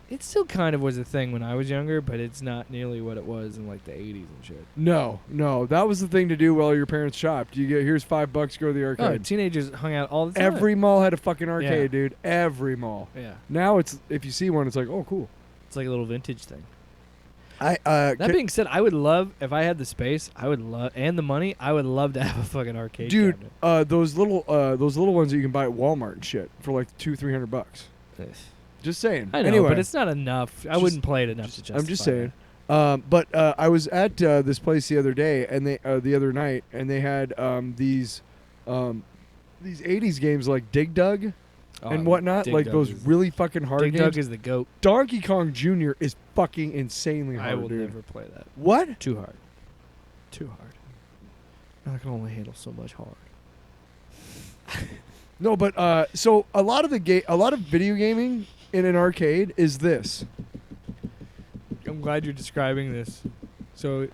it still kind of was a thing when I was younger, but it's not nearly what it was in like the 80s and shit. No, that was the thing to do while your parents shopped. You get here's $5, go to the arcade. Oh, teenagers hung out all the time. Every mall had a fucking arcade, Yeah. dude. Every mall. Yeah. Now it's if you see one, it's like, oh, cool. It's like a little vintage thing. That That being said, I would love if I had the space. I would love and the money. I would love to have a fucking arcade. dude, cabinet. those little ones that you can buy at Walmart and shit for like $200-300. Just saying. I know, anyway, but it's not enough. I wouldn't play it enough to justify. I'm just saying. But I was at this place the other day, and the other night, and they had these 80s games like Dig Dug and whatnot, Dig like Dug those is- really fucking hard Dig games. Dug is the goat. Donkey Kong Jr. is fucking insanely hard, I will dude. never play that. What? Too hard. Too hard. I can only handle so much hard. No, but so a lot of video gaming in an arcade is this. I'm glad you're describing this. So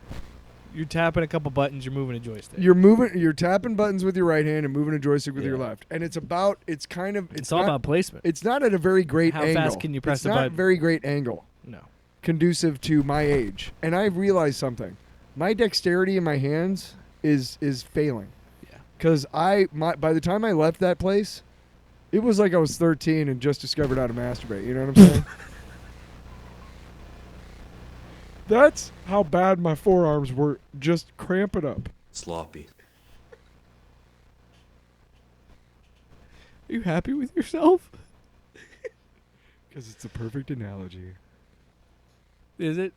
you're tapping a couple buttons, you're moving a joystick. You're tapping buttons with your right hand and moving a joystick with your Yeah. left, and it's all not, about placement. It's not at a very great How angle. fast can you press it's the not button? very great angle. No. Conducive to my age, and I realized something. My dexterity in my hands is failing. Yeah. Because by the time I left that place, it was like I was 13 and just discovered how to masturbate. You know what I'm saying? That's how bad my forearms were, just cramping up. Sloppy. Are you happy with yourself? Because it's a perfect analogy. Is it?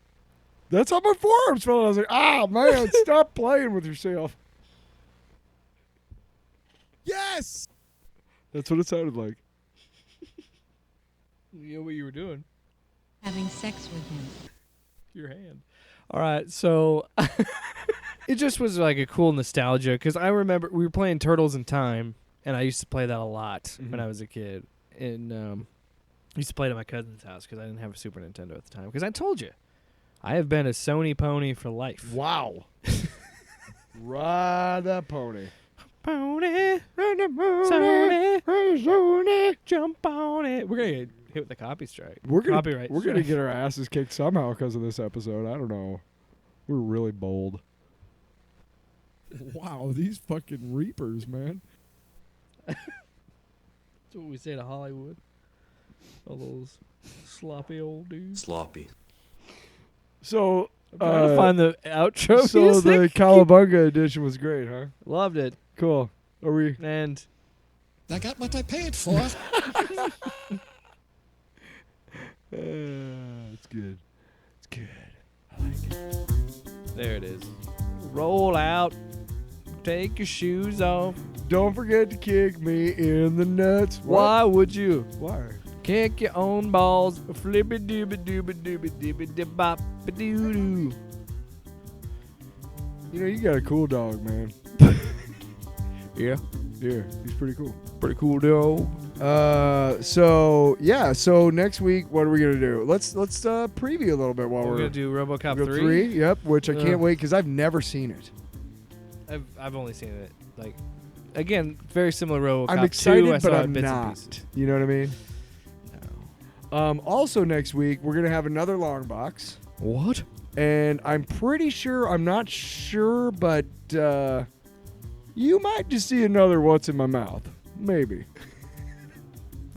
That's how my forearms felt. I was like, ah, man, stop playing with yourself. Yes! That's what it sounded like. You know what you were doing? Having sex with him. Your hand. All right, so it just was like a cool nostalgia because I remember we were playing Turtles in Time, and I used to play that a lot when I was a kid. And I used to play it at my cousin's house because I didn't have a Super Nintendo at the time. Because I told you, I have been a Sony pony for life. Wow. Ride that pony. Pony, Sony, jump on it. We're gonna get hit with the copy strike. We're gonna Copyright. get our asses kicked somehow because of this episode. I don't know. We're really bold. Wow, these fucking reapers, man. That's what we say to Hollywood. All those sloppy old dudes. Sloppy. So, I'm trying to find the outro. so music. the Cowabunga edition was great, huh? Loved it. Cool. Are we? And I got what I paid for. It's good. It's good. I like it. there it is. Roll out. Take your shoes off. Don't forget to kick me in the nuts. Why would you? Why? Kick your own balls. Flippy dooby dooby dooby dooby dooby bop doo doo. You know, you got a cool dog, man. Yeah. Yeah, he's pretty cool. Pretty cool dog. So next week, what are we gonna do? Let's preview a little bit while We're we're gonna do RoboCop go 3. Yep, which I can't wait because I've never seen it. I've only seen it like again very similar to RoboCop 2. I'm excited, I saw but it I'm bits and not. pieces. You know what I mean? No. Also next week we're gonna have another long box, What? and I'm not sure, but you might just see another "What's in My Mouth." Maybe.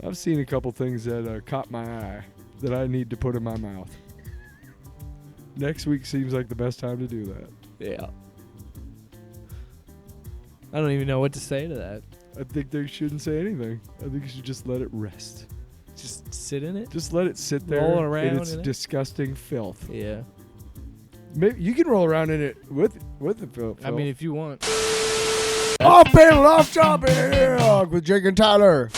I've seen a couple things that caught my eye that I need to put in my mouth. Next week seems like the best time to do that. Yeah. I don't even know what to say to that. I think they shouldn't say anything. I think you should just let it rest. Just sit in it. Just let it sit there Roll around in its in it? disgusting filth. Yeah. Maybe you can roll around in it with the filth. I mean, if you want. Off panel, off topic with Jake and Tyler.